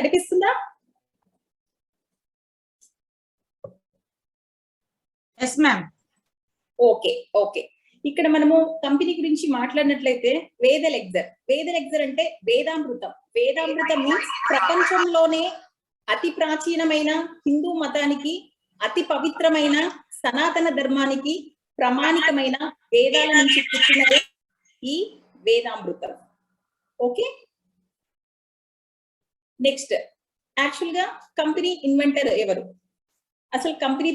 కనిపిస్తుందా? Yes ma'am. Okay okay. ఇక్కడ మనము కంపెనీ గురించి మాట్లాడినట్లయితే వేదలెగ్జర్ అంటే వేదామృతం. వేదామృతం మీన్స్ ప్రపంచంలోనే అతి ప్రాచీనమైన హిందూ మతానికి, అతి పవిత్రమైన సనాతన ధర్మానికి ప్రామాణికమైన వేదాల నుంచి పుట్టినదే ఈ వేదామృతం. ఓకే. నెక్స్ట్, యాక్చువల్ గా కంపెనీ ఇన్వెంటర్ ఎవరు? అసలు కంపెనీ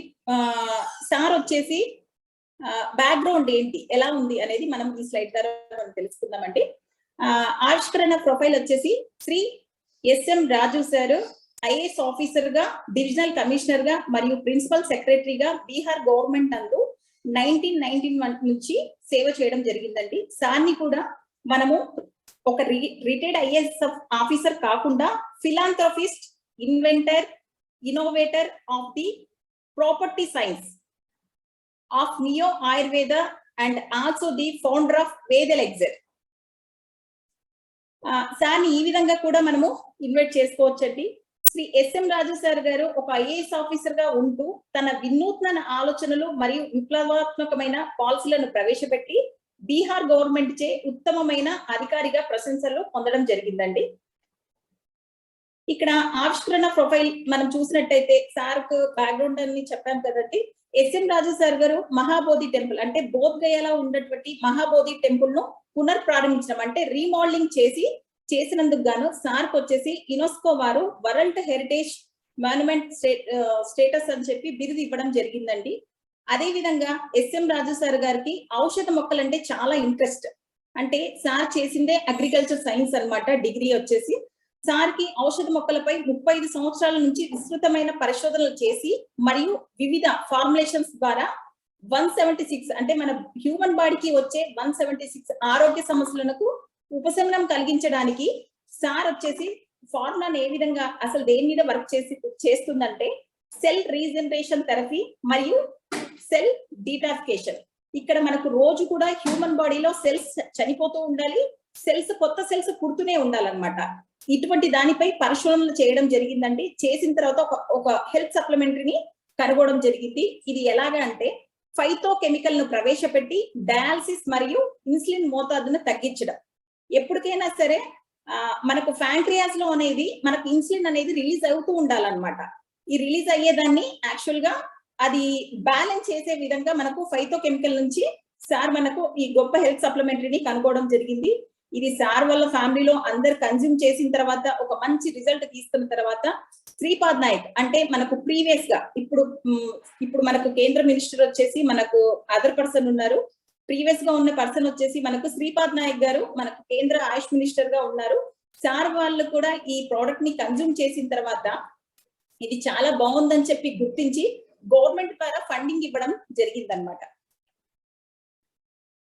సార్ వచ్చేసి బ్యాక్గ్రౌండ్ ఏంటి, ఎలా ఉంది అనేది మనం ఈ స్లైడ్ ద్వారా మనం తెలుసుకుందామండి. ఆవిష్కరణ ప్రొఫైల్ వచ్చేసి శ్రీ ఎస్ఎం రాజు సార్ ఐఏఎస్ ఆఫీసర్ గా, డివిజనల్ కమిషనర్ గా మరియు ప్రిన్సిపల్ సెక్రటరీగా బీహార్ గవర్నమెంట్ నందు 1991 నుంచి సేవ చేయడం జరిగిందండి. సార్ని కూడా మనము ఒక రిటైర్డ్ ఐఏఎస్ ఆఫీసర్ కాకుండా philanthropist, inventor, innovator of the property science of neo Ayurveda and also the founder of Vedalexir. సార్ని ఈ విధంగా కూడా మనము ఇన్వైట్ చేసుకోవచ్చండి. శ్రీ ఎస్ఎం రాజు సార్ గారు ఒక ఐఏఎస్ ఆఫీసర్ గా ఉంటూ తన వినూత్న ఆలోచనలు మరియు విప్లవాత్మకమైన పాలసీలను ప్రవేశపెట్టి బీహార్ గవర్నమెంట్ చే ఉత్తమమైన అధికారిగా ప్రశంసలు పొందడం జరిగిందండి. ఇక్కడ ఆవిష్కరణ ప్రొఫైల్ మనం చూసినట్టయితే సార్ బ్యాక్గ్రౌండ్ అని చెప్పాం కదండి. ఎస్ఎం రాజు సార్ గారు మహాబోధి టెంపుల్ అంటే బోధ్ గయాలో ఉన్నటువంటి మహాబోధి టెంపుల్ ను పునర్ప్రారంభించడం అంటే రీమోడలింగ్ చేసినందుకు గాను సార్ వచ్చేసి యునెస్కో వారు వరల్డ్ హెరిటేజ్ మాన్యుమెంట్ స్టేటస్ అని చెప్పి బిరుదు ఇవ్వడం జరిగిందండి. అదే విధంగా ఎస్ఎం రాజు సార్ గారికి ఔషధ మొక్కలు అంటే చాలా ఇంట్రెస్ట్. అంటే సార్ చేసిందే అగ్రికల్చర్ సైన్స్ అన్నమాట. డిగ్రీ వచ్చేసి సార్ కి ఔషధ మొక్కలపై 35 సంవత్సరాల నుంచి విస్తృతమైన పరిశోధనలు చేసి మరియు వివిధ ఫార్ములేషన్స్ ద్వారా 176 అంటే మన హ్యూమన్ బాడీకి వచ్చే 176 ఆరోగ్య సమస్యలకు ఉపశమనం కలిగించడానికి సార్ వచ్చేసి ఫార్ములాను ఏ విధంగా అసలు దేని మీద వర్క్ చేస్తుందంటే సెల్ రీజనరేషన్ థెరపీ మరియు సెల్ డీటాఫికేషన్. ఇక్కడ మనకు రోజు కూడా హ్యూమన్ బాడీలో సెల్స్ చనిపోతూ ఉండాలి, కొత్త సెల్స్ పుడుతూనే ఉండాలన్నమాట. ఇటువంటి దానిపై పరిశోధనలు చేయడం జరిగిందండి. చేసిన తర్వాత ఒక హెల్త్ సప్లిమెంటరీని కనుగొనడం జరిగింది. ఇది ఎలాగా అంటే ఫైతో కెమికల్ ను ప్రవేశపెట్టి డయాలసిస్ మరియు ఇన్సులిన్ మోతాదును తగ్గించడం. ఎప్పటికైనా సరే మనకు ప్యాంక్రియాస్ లో అనేది మనకు ఇన్సులిన్ అనేది రిలీజ్ అవుతూ ఉండాలన్నమాట. ఈ రిలీజ్ అయ్యేదాన్ని యాక్చువల్ గా అది బ్యాలెన్స్ చేసే విధంగా మనకు ఫైతో కెమికల్ నుంచి సార్ మనకు ఈ గొప్ప హెల్త్ సప్లిమెంటరీని కనుగొనడం జరిగింది. ఇది సార్ వాళ్ళ ఫ్యామిలీలో అందరు కన్జ్యూమ్ చేసిన తర్వాత ఒక మంచి రిజల్ట్ తీసుకున్న తర్వాత శ్రీపాద్ నాయక్ అంటే మనకు ప్రీవియస్ గా ఇప్పుడు మనకు కేంద్ర మినిస్టర్ వచ్చేసి మనకు అదర్ పర్సన్ ఉన్నారు. ప్రీవియస్ గా ఉన్న పర్సన్ వచ్చేసి మనకు శ్రీపాద్ నాయక్ గారు మనకు కేంద్ర ఆయుష్ మినిస్టర్ గా ఉన్నారు. సార్ వాళ్ళు కూడా ఈ ప్రోడక్ట్ ని కన్జ్యూమ్ చేసిన తర్వాత ఇది చాలా బాగుందని చెప్పి గుర్తించి గవర్నమెంట్ ద్వారా ఫండింగ్ ఇవ్వడం జరిగిందనమాట.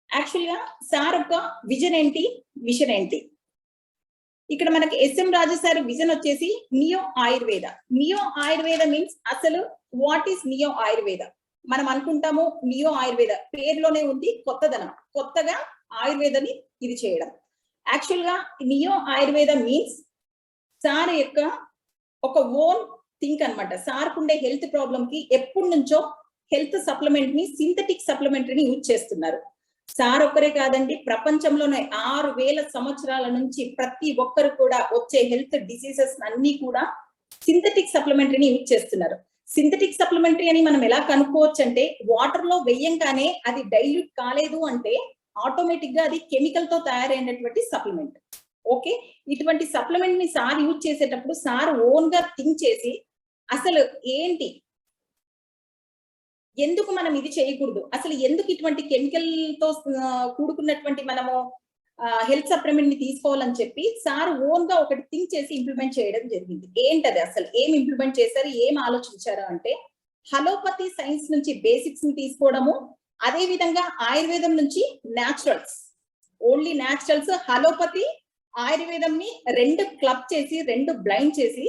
యాక్చువల్ గా సార్ ఒక విజన్ ఏంటి, మిషన్ ఏంటి? ఇక్కడ మనకి ఎస్ఎం రాజు సార్ విజన్ వచ్చేసి neo Ayurveda. Neo Ayurveda means అసలు వాట్ ఈస్ నియో ఆయుర్వేద? మనం అనుకుంటాము నియో ఆయుర్వేద పేరులోనే ఉంది కొత్తదనం, కొత్తగా ఆయుర్వేదని ఇది చేయడం. యాక్చువల్ గా నియో ఆయుర్వేద మీన్స్ సార్ యొక్క ఒక ఓన్ థింక్ అనమాట. సార్ కుండే హెల్త్ ప్రాబ్లమ్ కి ఎప్పటి నుంచో హెల్త్ సప్లిమెంట్ ని సింథటిక్ సప్లిమెంటరీని యూజ్ చేస్తున్నారు. సార్ ఒక్కరే కాదండి, ప్రపంచంలోనే 6000 సంవత్సరాల నుంచి ప్రతి ఒక్కరు కూడా వచ్చే హెల్త్ డిసీజెస్ అన్ని కూడా సింథటిక్ సప్లిమెంటరీని యూజ్ చేస్తున్నారు. సింథటిక్ సప్లిమెంటరీ అని మనం ఎలా కనుక్కోవచ్చు అంటే వాటర్ లో వెయ్యంగానే అది డైల్యూట్ కాలేదు అంటే ఆటోమేటిక్ గా అది కెమికల్ తో తయారైనటువంటి సప్లిమెంట్. ఓకే, ఇటువంటి సప్లిమెంట్ ని సార్ యూజ్ చేసేటప్పుడు సార్ ఓన్ గా థింక్ చేసి అసలు ఏంటి, ఎందుకు మనం ఇది చేయకూడదు, అసలు ఎందుకు ఇటువంటి కెమికల్ తో కూడుకున్నటువంటి మనము హెల్త్ సప్లిమెంట్ ని తీసుకోవాలని చెప్పి సార్ ఓన్ గా ఒకటి థింక్ చేసి ఇంప్లిమెంట్ చేయడం జరిగింది. ఏంటది అసలు ఏం ఇంప్లిమెంట్ చేశారు, ఏం ఆలోచించారు అంటే హలోపతి సైన్స్ నుంచి బేసిక్స్ ని తీసుకోవడము, అదే విధంగా ఆయుర్వేదం నుంచి న్యాచురల్స్, ఓన్లీ న్యాచురల్స్, హలోపతి ఆయుర్వేదం ని 2 క్లబ్ చేసి 2 బ్లైండ్ చేసి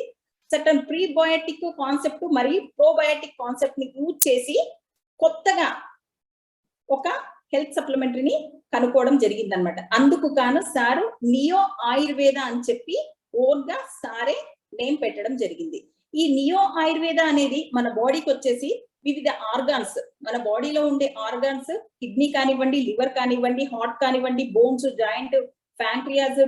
సర్టన్ ప్రీబయోటిక్ కాన్సెప్ట్ మరియు ప్రోబయోటిక్ కాన్సెప్ట్ ని యూజ్ చేసి కొత్తగా ఒక హెల్త్ సప్లిమెంటరీని కనుక్కోవడం జరిగిందనమాట. అందుకు గాను సారు నియో ఆయుర్వేద అని చెప్పి ఓన్ గా సారే నేమ్ పెట్టడం జరిగింది. ఈ నియో ఆయుర్వేద అనేది మన బాడీకి వచ్చేసి వివిధ ఆర్గాన్స్, మన బాడీలో ఉండే ఆర్గాన్స్, కిడ్నీ కానివ్వండి, లివర్ కానివ్వండి, హార్ట్ కానివ్వండి, బోన్స్, జాయింట్, ప్యాంక్రియాస్,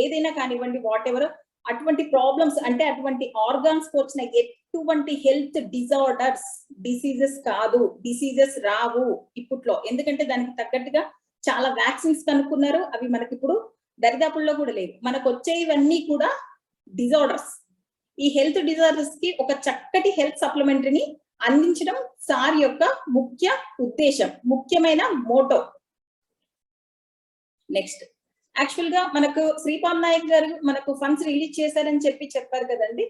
ఏదైనా కానివ్వండి, వాట్ ఎవర్ అటువంటి ప్రాబ్లమ్స్ అంటే అటువంటి ఆర్గాన్స్ కి వచ్చిన ఎటువంటి హెల్త్ డిజార్డర్స్, డిసీజెస్ కాదు, డిసీజెస్ రావు ఇప్పట్లో. ఎందుకంటే దానికి తగ్గట్టుగా చాలా వ్యాక్సిన్స్ కనుక్కున్నారు. అవి మనకి ఇప్పుడు దరిదాపుల్లో కూడా లేదు. మనకు వచ్చేవన్నీ కూడా డిజార్డర్స్. ఈ హెల్త్ డిజార్డర్స్ కి ఒక చక్కటి హెల్త్ సప్లిమెంటరీని అందించడం సార్ యొక్క ముఖ్య ఉద్దేశం, ముఖ్యమైన మోటో. నెక్స్ట్, యాక్చువల్ గా మనకు శ్రీపాల్ నాయక్ గారు మనకు ఫండ్స్ రిలీజ్ చేశారని చెప్పారు కదండి.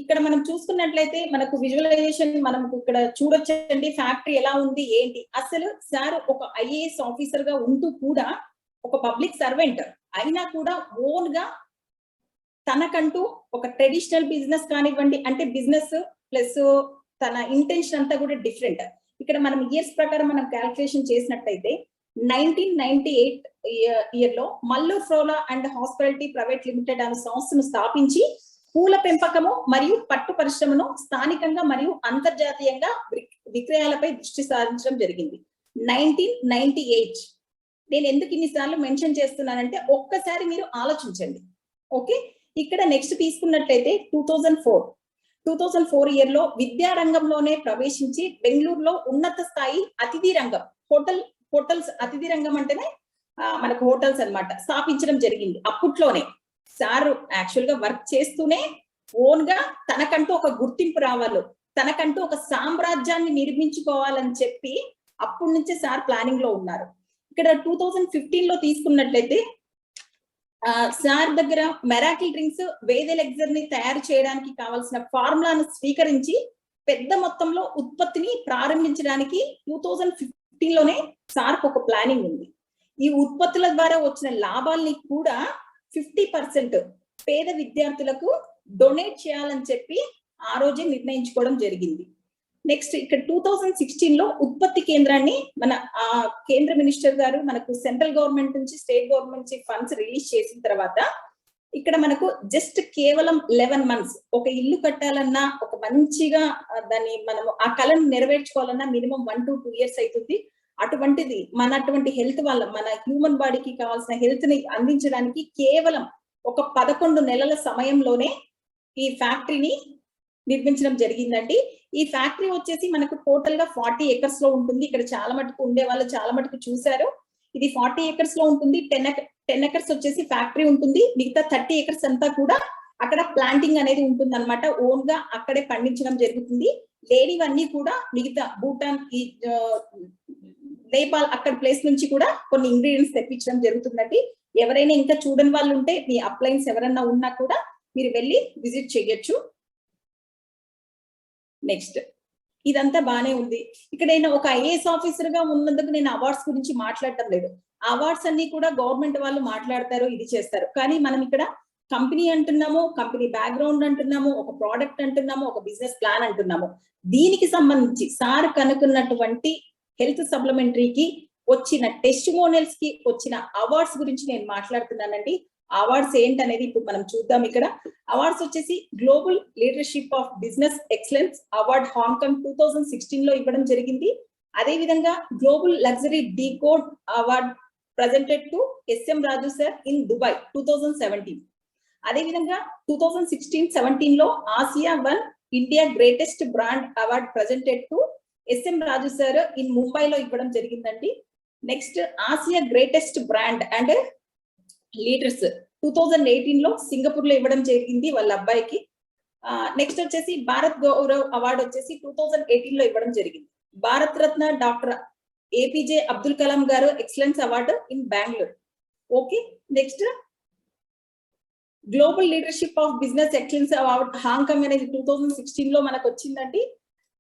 ఇక్కడ మనం చూసుకున్నట్లయితే మనకు విజువలైజేషన్ మనం ఇక్కడ చూడొచ్చండి. ఫ్యాక్టరీ ఎలా ఉంది ఏంటి. అసలు సార్ ఒక ఐఏఎస్ ఆఫీసర్ గా ఉంటూ కూడా, ఒక పబ్లిక్ సర్వెంట్ అయినా కూడా ఓన్ గా తనకంటూ ఒక ట్రెడిషనల్ బిజినెస్ కానివ్వండి, అంటే బిజినెస్ ప్లస్ తన ఇంటెన్షన్ అంతా కూడా డిఫరెంట్. ఇక్కడ మనం ఇయర్స్ ప్రకారం మనం క్యాల్కులేషన్ చేసినట్టయితే 1998 ఇయర్ లో Mallur flora and hospitality private limited అనే సంస్థను స్థాపించి పూల పెంపకము మరియు పట్టు పరిశ్రమను స్థానికంగా మరియు అంతర్జాతీయంగా విక్రయాలపై దృష్టి సారించడం జరిగింది. 1998. నేను ఎందుకు ఇన్నిసార్లు మెన్షన్ చేస్తున్నానంటే ఒక్కసారి మీరు ఆలోచించండి. ఓకే, ఇక్కడ నెక్స్ట్ తీసుకున్నట్లయితే 2004 ఇయర్ లో విద్యా రంగంలోనే ప్రవేశించి బెంగళూరులో ఉన్నత స్థాయి అతిథి రంగం, హోటల్స్ అతిథి రంగం అంటేనే మనకు హోటల్స్ అన్నమాట, స్థాపించడం జరిగింది. అప్పట్లోనే సార్ యాక్చువల్ గా వర్క్ చేస్తూనే ఓన్ గా తనకంటూ ఒక గుర్తింపు రావాలి, తనకంటూ ఒక సామ్రాజ్యాన్ని నిర్మించుకోవాలని చెప్పి అప్పటి నుంచే సార్ ప్లానింగ్ లో ఉన్నారు. ఇక్కడ 2015 లో తీసుకున్నట్లయితే సార్ దగ్గర మెరాకిల్ డ్రింక్స్ వేదెల్ ఎగ్జర్ ని తయారు చేయడానికి కావాల్సిన ఫార్ములాను స్వీకరించి పెద్ద మొత్తంలో ఉత్పత్తిని ప్రారంభించడానికి 2015 లోనే సార్ ఒక ప్లానింగ్ ఉంది. ఈ ఉత్పత్తుల ద్వారా వచ్చిన లాభాల్ని కూడా 50% పేద విద్యార్థులకు డొనేట్ చేయాలని చెప్పి ఆ రోజే నిర్ణయించుకోవడం జరిగింది. నెక్స్ట్ ఇక్కడ 2016 లో ఉత్పత్తి కేంద్రాన్ని మన కేంద్ర మినిస్టర్ గారు మనకు సెంట్రల్ గవర్నమెంట్ నుంచి స్టేట్ గవర్నమెంట్ నుంచి ఫండ్స్ రిలీజ్ చేసిన తర్వాత ఇక్కడ మనకు జస్ట్ కేవలం 11 months ఒక ఇల్లు కట్టాలన్నా, ఒక మంచిగా దాన్ని మనము ఆ కళను నెరవేర్చుకోవాలన్నా మినిమం 1 to 2 years అవుతుంది. అటువంటిది అటువంటి హెల్త్ వల్ల మన హ్యూమన్ బాడీకి కావాల్సిన హెల్త్ ని అందించడానికి కేవలం ఒక 11 నెలల సమయంలోనే ఈ ఫ్యాక్టరీని నిర్మించడం జరిగిందండి. ఈ ఫ్యాక్టరీ వచ్చేసి మనకు టోటల్ గా 40 acres లో ఉంటుంది. ఇక్కడ చాలా మటుకు ఉండే వాళ్ళు చాలా మటుకు చూసారు. ఇది 40 acres లో ఉంటుంది. 10 acres వచ్చేసి ఫ్యాక్టరీ ఉంటుంది. మిగతా 30 acres అంతా కూడా అక్కడ ప్లాంటింగ్ అనేది ఉంటుంది అనమాట. ఓన్ గా అక్కడే పండించడం జరుగుతుంది. లేనివన్నీ కూడా మిగతా భూటాన్, ఈ నేపాల్ అక్కడ ప్లేస్ నుంచి కూడా కొన్ని ఇంగ్రీడియంట్స్ తెప్పించడం జరుగుతుందండి. ఎవరైనా ఇంకా చూడని వాళ్ళు ఉంటే, మీ అప్లయన్స్ ఎవరైనా ఉన్నా కూడా మీరు వెళ్ళి విజిట్ చేయొచ్చు. నెక్స్ట్, ఇదంతా బానే ఉంది. ఇక్కడ నేను ఒక ఐఏఎస్ ఆఫీసర్ గా ఉన్నందుకు నేను అవార్డ్స్ గురించి మాట్లాడటం లేదు. అవార్డ్స్ అన్ని కూడా గవర్నమెంట్ వాళ్ళు మాట్లాడతారు, ఇది చేస్తారు. కానీ మనం ఇక్కడ కంపెనీ అంటున్నాము, కంపెనీ బ్యాక్గ్రౌండ్ అంటున్నాము, ఒక ప్రోడక్ట్ అంటున్నాము, ఒక బిజినెస్ ప్లాన్ అంటున్నాము. దీనికి సంబంధించి సార్ కనుక్కున్నటువంటి హెల్త్ సప్లిమెంటరీకి వచ్చిన టెస్టిమోనియల్స్ కి వచ్చిన అవార్డ్స్ గురించి నేను మాట్లాడుతున్నానండి. అవార్డ్స్ ఏంటనేది ఇప్పుడు మనం చూద్దాం. ఇక్కడ అవార్డ్స్ వచ్చేసి global leadership of business excellence award Hong Kong 2016 లో ఇవ్వడం జరిగింది. అదే విధంగా global luxury decode award presented to S M Raju sir in Dubai 2017. అదే విధంగా 2016-17 లో Asia one India greatest brand award presented to S M Raju sir in ముంబైలో ఇవ్వడం జరిగిందండి. Next, Asia greatest brand and leaders 2018 లో సింగపూర్ లో ఇవ్వడం జరిగింది వాళ్ళ అబ్బాయికి. నెక్స్ట్ వచ్చేసి భారత్ గౌరవ్ అవార్డు వచ్చేసి 2018 లో ఇవ్వడం జరిగింది. భారత్ రత్న డాక్టర్ ఏపీజే అబ్దుల్ కలాం గారు excellence award in Bengaluru. Okay, next global leadership of business excellence award Hong Kong అనేది 2016 లో మనకు వచ్చిందండి.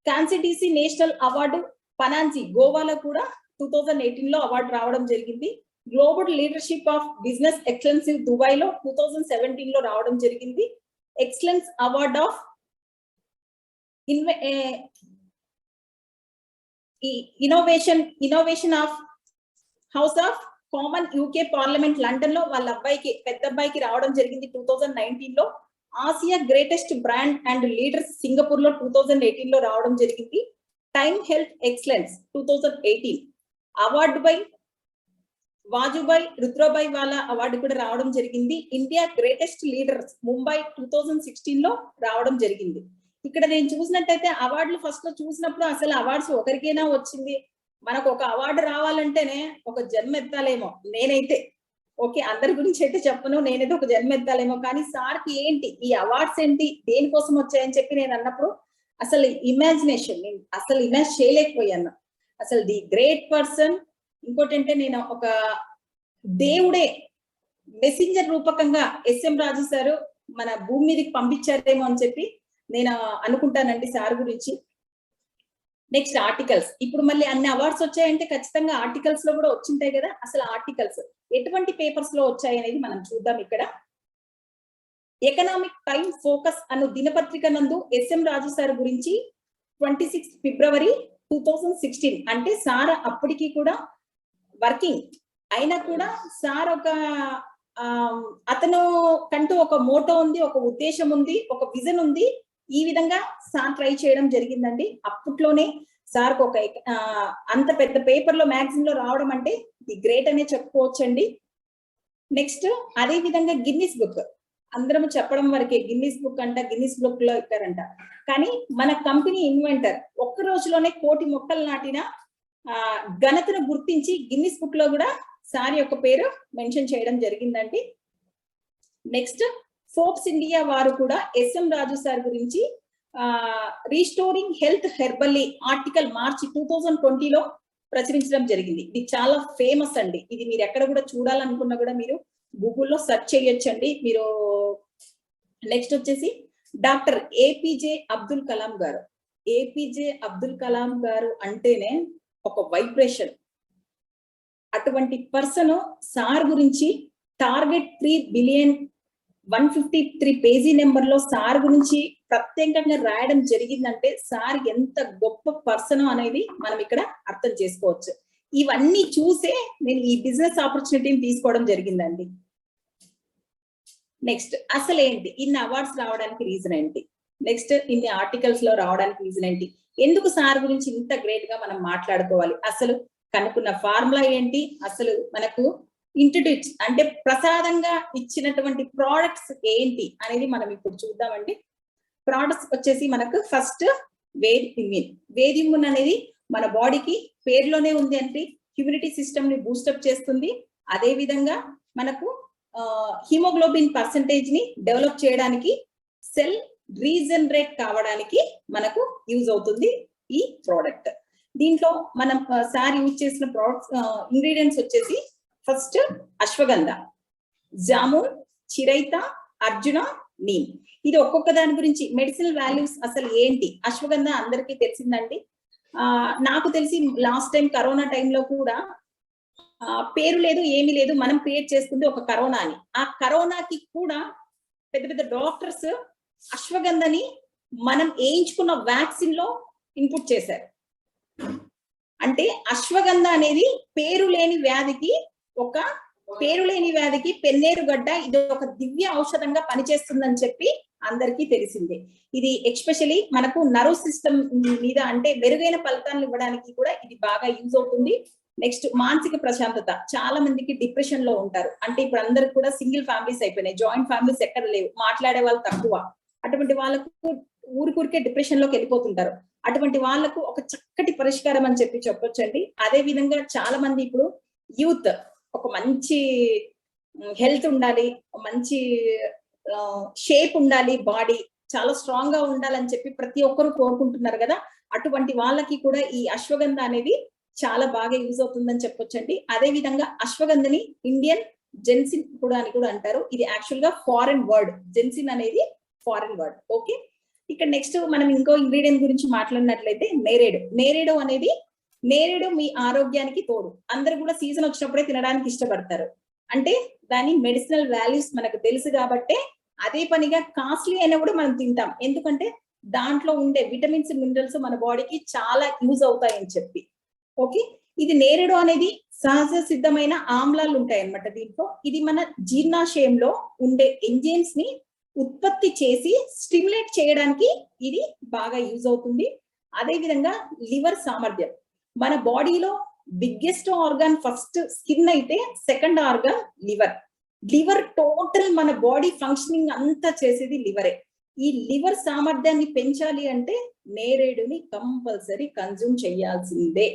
కాన్సిడిసి నేషనల్ అవార్డు పనాంజీ గోవాలో కూడా 2018 లో అవార్డు రావడం జరిగింది. Global leadership of business excellence Dubai లో 2017 లో రావడం జరిగింది. Excellence award of innovation of house of common UK parliament London లో వాళ్ళ అబ్బాయికి, పెద్ద అబ్బాయికి రావడం జరిగింది 2019 లో. Asia greatest brand and leaders Singapore లో 2018 లో రావడం జరిగింది. Time health excellence 2018 award by Vajubhai Rudrabhai వాళ్ళ అవార్డు కూడా రావడం జరిగింది. ఇండియా గ్రేటెస్ట్ లీడర్స్ ముంబై 2016 లో రావడం జరిగింది. ఇక్కడ నేను చూసినట్టయితే అవార్డులు ఫస్ట్ లో చూసినప్పుడు అసలు అవార్డ్స్ ఒకరికైనా వచ్చింది, మనకు ఒక అవార్డు రావాలంటేనే ఒక జన్మ ఎత్తాలేమో నేనైతే. ఓకే, అందరి గురించి అయితే చెప్పను, నేనైతే ఒక జన్మ ఎత్తాలేమో. కానీ సార్కి ఏంటి ఈ అవార్డ్స్ ఏంటి, దేనికోసం వచ్చాయని చెప్పి నేను అన్నప్పుడు అసలు ఇమాజినేషన్ నేను అసలు ఇమాజిన్ చేయలేకపోయాను. అసలు ది గ్రేట్ పర్సన్. ఇంకోటి అంటే నేను ఒక దేవుడే మెసెంజర్ రూపకంగా ఎస్ఎం రాజు సారు మన భూమి మీదకి పంపించారేమో అని చెప్పి నేను అనుకుంటానండి సార్ గురించి. Next articles. ఇప్పుడు మళ్ళీ అన్ని అవార్డ్స్ వచ్చాయంటే ఖచ్చితంగా ఆర్టికల్స్ లో కూడా వచ్చింటాయి కదా. అసలు ఆర్టికల్స్ ఎటువంటి పేపర్స్ లో వచ్చాయి అనేది మనం చూద్దాం. ఇక్కడ ఎకనామిక్ టైమ్ ఫోకస్ అను దినపత్రిక నందు ఎస్ఎం రాజు సార్ గురించి 26 ఫిబ్రవరి 2016 అంటే సార్ అప్పటికి కూడా వర్కింగ్ అయినా కూడా సార్ ఒక అతను కంటూ ఒక మోటో ఉంది, ఒక ఉద్దేశం ఉంది, ఒక విజన్ ఉంది. ఈ విధంగా సార్ ట్రై చేయడం జరిగిందండి. అప్పట్లోనే సార్ ఒక అంత పెద్ద పేపర్ లో మ్యాగజైన్ లో రావడం అంటే ది గ్రేట్ అనే చెప్పుకోవచ్చండి. నెక్స్ట్ అదే విధంగా గిన్నిస్ బుక్ అందరం చెప్పడం వరకే, గిన్నిస్ బుక్ అంట, గిన్నిస్ బుక్ లో ఎక్కారంట. కానీ మన కంపెనీ ఇన్వెంటర్ ఒక్క రోజులోనే 1 కోటి మొక్కలు నాటిన ఘనతను గుర్తించి గిన్నిస్ బుక్ లో కూడా సార్ యొక్క పేరు మెన్షన్ చేయడం జరిగిందండి. నెక్స్ట్ ఫోర్బ్స్ ఇండియా వారు కూడా ఎస్ఎం రాజు సార్ గురించి రీస్టోరింగ్ హెల్త్ హెర్బల్లీ ఆర్టికల్ మార్చి 2020 లో ప్రచురించడం జరిగింది. ఇది చాలా ఫేమస్ అండి. ఇది మీరు ఎక్కడ కూడా చూడాలనుకున్నా కూడా మీరు గూగుల్లో సెర్చ్ చేయొచ్చండి మీరు. నెక్స్ట్ వచ్చేసి డాక్టర్ ఏపీజే అబ్దుల్ కలాం గారు. ఏపీజే అబ్దుల్ కలాం గారు అంటేనే ఒక వైబ్రేషన్. అటువంటి పర్సన్ సార్ గురించి టార్గెట్ 3 బిలియన్ 153 పేజీ నెంబర్ లో సార్ గురించి ప్రత్యేకంగా రాయడం జరిగిందంటే సార్ ఎంత గొప్ప పర్సన్ అనేది మనం ఇక్కడ అర్థం చేసుకోవచ్చు. ఇవన్నీ చూసే నేను ఈ బిజినెస్ ఆపర్చునిటీని తీసుకోవడం జరిగిందండి. నెక్స్ట్ అసలు ఏంటి ఇన్ని అవార్డ్స్ రావడానికి రీజన్ ఏంటి, నెక్స్ట్ ఇన్ని ఆర్టికల్స్ లో రావడానికి రీజన్ ఏంటి, ఎందుకు సార్ గురించి ఇంత గ్రేట్ గా మనం మాట్లాడుకోవాలి, అసలు కనుక్కున్న ఫార్ములా ఏంటి, అసలు మనకు ఇంట్రడ్యూస్ అంటే ప్రసాదంగా ఇచ్చినటువంటి ప్రోడక్ట్స్ ఏంటి అనేది మనం ఇప్పుడు చూద్దామండి. ప్రోడక్ట్స్ వచ్చేసి మనకు first Ved immune. Ved immune అనేది మన బాడీకి పేరులోనే ఉంది అంటే ఇమ్యూనిటీ సిస్టమ్ ని బూస్టప్ చేస్తుంది. అదే విధంగా మనకు హిమోగ్లోబిన్ పర్సంటేజ్ ని డెవలప్ చేయడానికి, సెల్ రీజనరేట్ కావడానికి మనకు యూజ్ అవుతుంది ఈ ప్రోడక్ట్. దీంట్లో మనం సార్ యూజ్ చేసిన ప్రోడక్ట్స్ ఇంగ్రీడియంట్స్ వచ్చేసి ఫస్ట్ అశ్వగంధ, జామున్, చిరైత, అర్జున, నీమ్. ఇది ఒక్కొక్క దాని గురించి మెడిసినల్ వాల్యూస్ అసలు ఏంటి. అశ్వగంధ అందరికీ తెలిసిందండి. నాకు తెలిసి లాస్ట్ టైం కరోనా టైంలో కూడా పేరు లేదు ఏమీ లేదు, మనం క్రియేట్ చేసుకుంది ఒక కరోనా అని. ఆ కరోనాకి కూడా పెద్ద పెద్ద డాక్టర్స్ అశ్వగంధని మనం వేయించుకున్న వ్యాక్సిన్ లో ఇన్పుట్ చేశారు. అంటే అశ్వగంధ అనేది పేరు లేని వ్యాధికి పెన్నేరుగడ్డ ఇది ఒక దివ్య ఔషధంగా పనిచేస్తుందని చెప్పి అందరికీ తెలిసిందే. ఇది ఎస్పెషలీ మనకు నర్వ్ సిస్టమ్ మీద అంటే మెరుగైన ఫలితాలను ఇవ్వడానికి కూడా ఇది బాగా యూజ్ అవుతుంది. నెక్స్ట్ మానసిక ప్రశాంతత. చాలా మందికి డిప్రెషన్ లో ఉంటారు. అంటే ఇప్పుడు అందరికి కూడా సింగిల్ ఫ్యామిలీస్ అయిపోయినాయి, జాయింట్ ఫ్యామిలీస్ ఎక్కడ లేవు, మాట్లాడే వాళ్ళు తక్కువ. అటువంటి వాళ్ళకు ఊరికే డిప్రెషన్ లోకి వెళ్ళిపోతుంటారు. అటువంటి వాళ్ళకు ఒక చక్కటి పరిష్కారం అని చెప్పి చెప్పొచ్చండి. అదే విధంగా చాలా మంది ఇప్పుడు యూత్ ఒక మంచి హెల్త్ ఉండాలి, మంచి షేప్ ఉండాలి, బాడీ చాలా స్ట్రాంగ్ గా ఉండాలని చెప్పి ప్రతి ఒక్కరు కోరుకుంటున్నారు కదా. అటువంటి వాళ్ళకి కూడా ఈ అశ్వగంధ అనేది చాలా బాగా యూజ్ అవుతుందని చెప్పొచ్చండి. అదే విధంగా అశ్వగంధని ఇండియన్ జెన్సిన్ కూడా అని కూడా అంటారు. ఇది యాక్చువల్ గా ఫారెన్ వర్డ్. జెన్సిన్ అనేది ఫారెన్ వర్డ్. ఓకే, ఇక్కడ నెక్స్ట్ మనం ఇంకో ఇంగ్రీడియంట్ గురించి మాట్లాడినట్లయితే నేరేడు. నేరేడు మీ ఆరోగ్యానికి తోడు. అందరు కూడా సీజన్ వచ్చినప్పుడే తినడానికి ఇష్టపడతారు. అంటే దాని మెడిసినల్ వాల్యూస్ మనకు తెలుసు కాబట్టే అదే పనిగా కాస్ట్లీ అయినా కూడా మనం తింటాం. ఎందుకంటే దాంట్లో ఉండే విటమిన్స్ మినరల్స్ మన బాడీకి చాలా యూజ్ అవుతాయని చెప్పి. ఓకే, ఇది నేరేడు అనేది సహజ సిద్ధమైన ఆమ్లాలు ఉంటాయి అన్నమాట దీంట్లో. ఇది మన జీర్ణాశయంలో ఉండే ఎంజైమ్స్ ని ఉత్పత్తి చేసి స్టిమ్యులేట్ చేయడానికి ఇది బాగా యూజ్ అవుతుంది. అదే విధంగా లివర్ సామర్థ్యం, మన బాడీలో బిగ్గెస్ట్ ఆర్గాన్ ఫస్ట్ స్కిన్ అయితే second organ liver. Liver total మన బాడీ ఫంక్షనింగ్ అంతా చేసేది లివరే. ఈ లివర్ సామర్థ్యాన్ని పెంచాలి అంటే నేరేడుని కంపల్సరీ కన్జ్యూమ్ చేయాల్సిందే.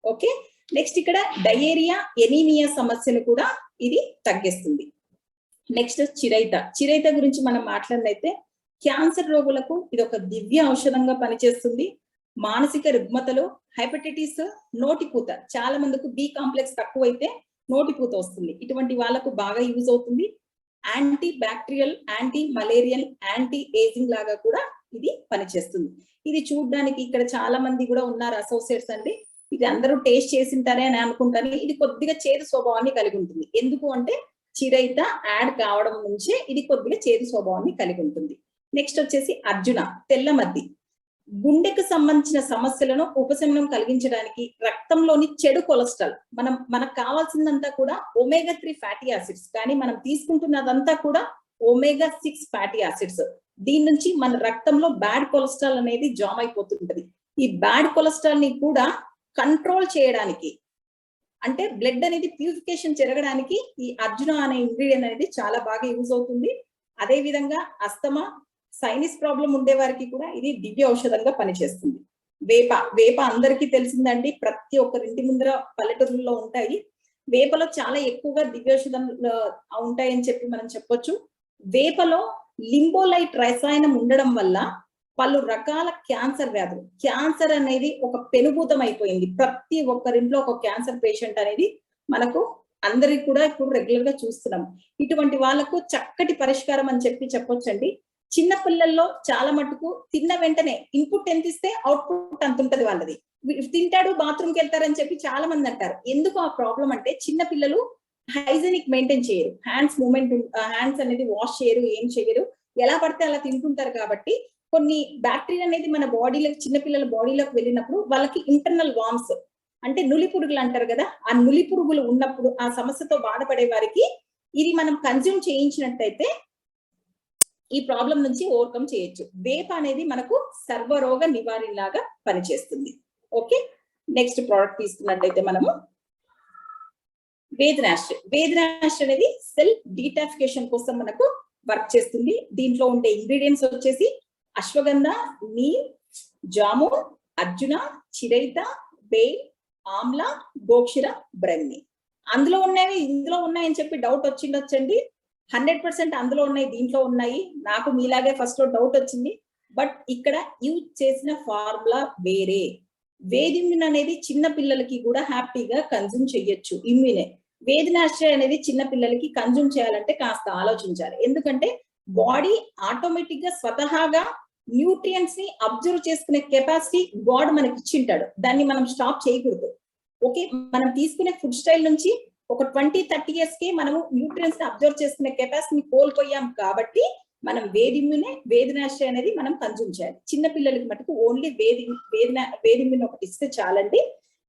ఓకే, నెక్స్ట్ ఇక్కడ డయేరియా, ఎనీమియా సమస్యను కూడా ఇది తగ్గిస్తుంది. నెక్స్ట్ చిరైత గురించి మనం మాట్లాడినైతే క్యాన్సర్ రోగులకు ఇది ఒక దివ్య ఔషధంగా పనిచేస్తుంది. మానసిక రుగ్మతలు, హెపటైటిస్, నోటిపూత, చాలా మందికి బి కాంప్లెక్స్ తక్కువైతే నోటిపూత వస్తుంది, ఇటువంటి వాళ్ళకు బాగా యూజ్ అవుతుంది. Anti bacterial, anti malarial, anti ageing లాగా కూడా ఇది పనిచేస్తుంది. ఇది చూడడానికి ఇక్కడ చాలా మంది కూడా ఉన్నారు అసోసియేట్స్ అండి, ఇది అందరూ టేస్ట్ చేసింటారే అని అనుకుంటాను. ఇది కొద్దిగా చేదు స్వభావాన్ని కలిగి ఉంటుంది. ఎందుకు అంటే చిరైత యాడ్ కావడం నుంచే ఇది కొద్దిగా చేదు స్వభావాన్ని కలిగి ఉంటుంది. నెక్స్ట్ వచ్చేసి అర్జున, తెల్లమద్ది, గుండెకు సంబంధించిన సమస్యలను ఉపశమనం కలిగించడానికి, రక్తంలోని చెడు కొలెస్ట్రాల్, మనకు కావాల్సిందంతా కూడా ఒమేగా 3 ఫ్యాటీ యాసిడ్స్, కానీ మనం తీసుకుంటున్నదంతా కూడా ఒమేగా 6 ఫ్యాటీ యాసిడ్స్. దీని నుంచి మన రక్తంలో బ్యాడ్ కొలెస్ట్రాల్ అనేది జామ్ అయిపోతుంటది. ఈ బ్యాడ్ కొలెస్ట్రాల్ ని కూడా కంట్రోల్ చేయడానికి, అంటే బ్లడ్ అనేది ప్యూరిఫికేషన్ జరగడానికి ఈ అర్జున అనే ఇంగ్రీడియంట్ అనేది చాలా బాగా యూజ్ అవుతుంది. అదే విధంగా అస్తమా, సైనిస్ ప్రాబ్లం ఉండే వారికి కూడా ఇది దివ్య ఔషధంగా పనిచేస్తుంది. వేప అందరికీ తెలిసిందండి, ప్రతి ఒక్కరింటి ముందర పల్లెటూరులో ఉంటాయి. వేపలో చాలా ఎక్కువగా దివ్యౌషధం ఉంటాయని చెప్పి మనం చెప్పొచ్చు. వేపలో లింబోలైట్ రసాయనం ఉండడం వల్ల పలు రకాల క్యాన్సర్ వ్యాధులు, క్యాన్సర్ అనేది ఒక పెనుభూతం అయిపోయింది. ప్రతి ఒక్కరింట్లో ఒక క్యాన్సర్ పేషెంట్ అనేది మనకు అందరికి కూడా ఇప్పుడు రెగ్యులర్ గా చూస్తున్నాం. ఇటువంటి వాళ్ళకు చక్కటి పరిష్కారం అని చెప్పి చెప్పొచ్చండి. చిన్న పిల్లల్లో చాలా మటుకు తిన్న వెంటనే ఇన్పుట్ ఎంత ఇస్తే అవుట్పుట్ అంత ఉంటది వాళ్ళది. తింటాడు బాత్రూమ్కి వెళ్తారని చెప్పి చాలా మంది అంటారు. ఎందుకు ఆ ప్రాబ్లం అంటే చిన్న పిల్లలు హైజెనిక్ మెయింటైన్ చేయరు, హ్యాండ్స్ అనేది వాష్ చేయరు, ఏం చేయరు, ఎలా పడితే అలా తింటుంటారు. కాబట్టి కొన్ని బ్యాక్టీరియా అనేది మన బాడీలోకి, చిన్న పిల్లల బాడీలోకి వెళ్ళినప్పుడు వాళ్ళకి ఇంటర్నల్ వామ్స్ అంటే నులి పురుగులు అంటారు కదా, ఆ నులి పురుగులు ఉన్నప్పుడు ఆ సమస్యతో బాధపడే వారికి ఇది మనం కన్జ్యూమ్ చేయించినట్టయితే ఈ ప్రాబ్లం నుంచి ఓవర్కమ్ చేయొచ్చు. వేప అనేది మనకు సర్వరోగ నివారణలాగా పనిచేస్తుంది. ఓకే, నెక్స్ట్ ప్రోడక్ట్ తీసుకున్నట్టయితే మనము వేదనాష్ అనేది సెల్ డీటాఫికేషన్ కోసం మనకు వర్క్ చేస్తుంది. దీంట్లో ఉండే ఇంగ్రీడియంట్స్ వచ్చేసి అశ్వగంధ, నీమ్, జాము, అర్జున, చిరైత, బేల్, ఆమ్ల, గోక్షిర, బ్రహ్మి. అందులో ఉన్నవి ఇందులో ఉన్నాయని చెప్పి డౌట్ వచ్చిండొచ్చండి. 100% అందులో ఉన్నాయి, దీంట్లో ఉన్నాయి. నాకు మీలాగే ఫస్ట్ లో డౌట్ వచ్చింది, బట్ ఇక్కడ యూజ్ చేసిన ఫార్ములా వేరే. వేదిమ్యూన్ అనేది చిన్న పిల్లలకి కూడా హ్యాపీగా కన్జ్యూమ్ చెయ్యొచ్చు. ఇమ్యూనే వేదనాశ్రయ అనేది చిన్న పిల్లలకి కన్జ్యూమ్ చేయాలంటే కాస్త ఆలోచించాలి. ఎందుకంటే బాడీ ఆటోమేటిక్ గా స్వతహాగా న్యూట్రియంట్స్ ని అబ్జర్వ్ చేసుకునే కెపాసిటీ గాడ్ మనకి ఇచ్చింటాడు, దాన్ని మనం స్టాప్ చేయకూడదు. ఓకే, మనం తీసుకునే ఫుడ్ స్టైల్ నుంచి ఒక 20-30 years కి మనము న్యూట్రియన్స్ ని అబ్జర్వ్ చేసుకునే కెపాసిటీని కోల్పోయాం. కాబట్టి మనం వేదనాశ్రయ అనేది మనం కన్జ్యూమ్ చేయాలి. చిన్న పిల్లలకి మటుకు ఓన్లీ వేదిమ్యూన్ ఒకటి ఇస్తే చాలండి.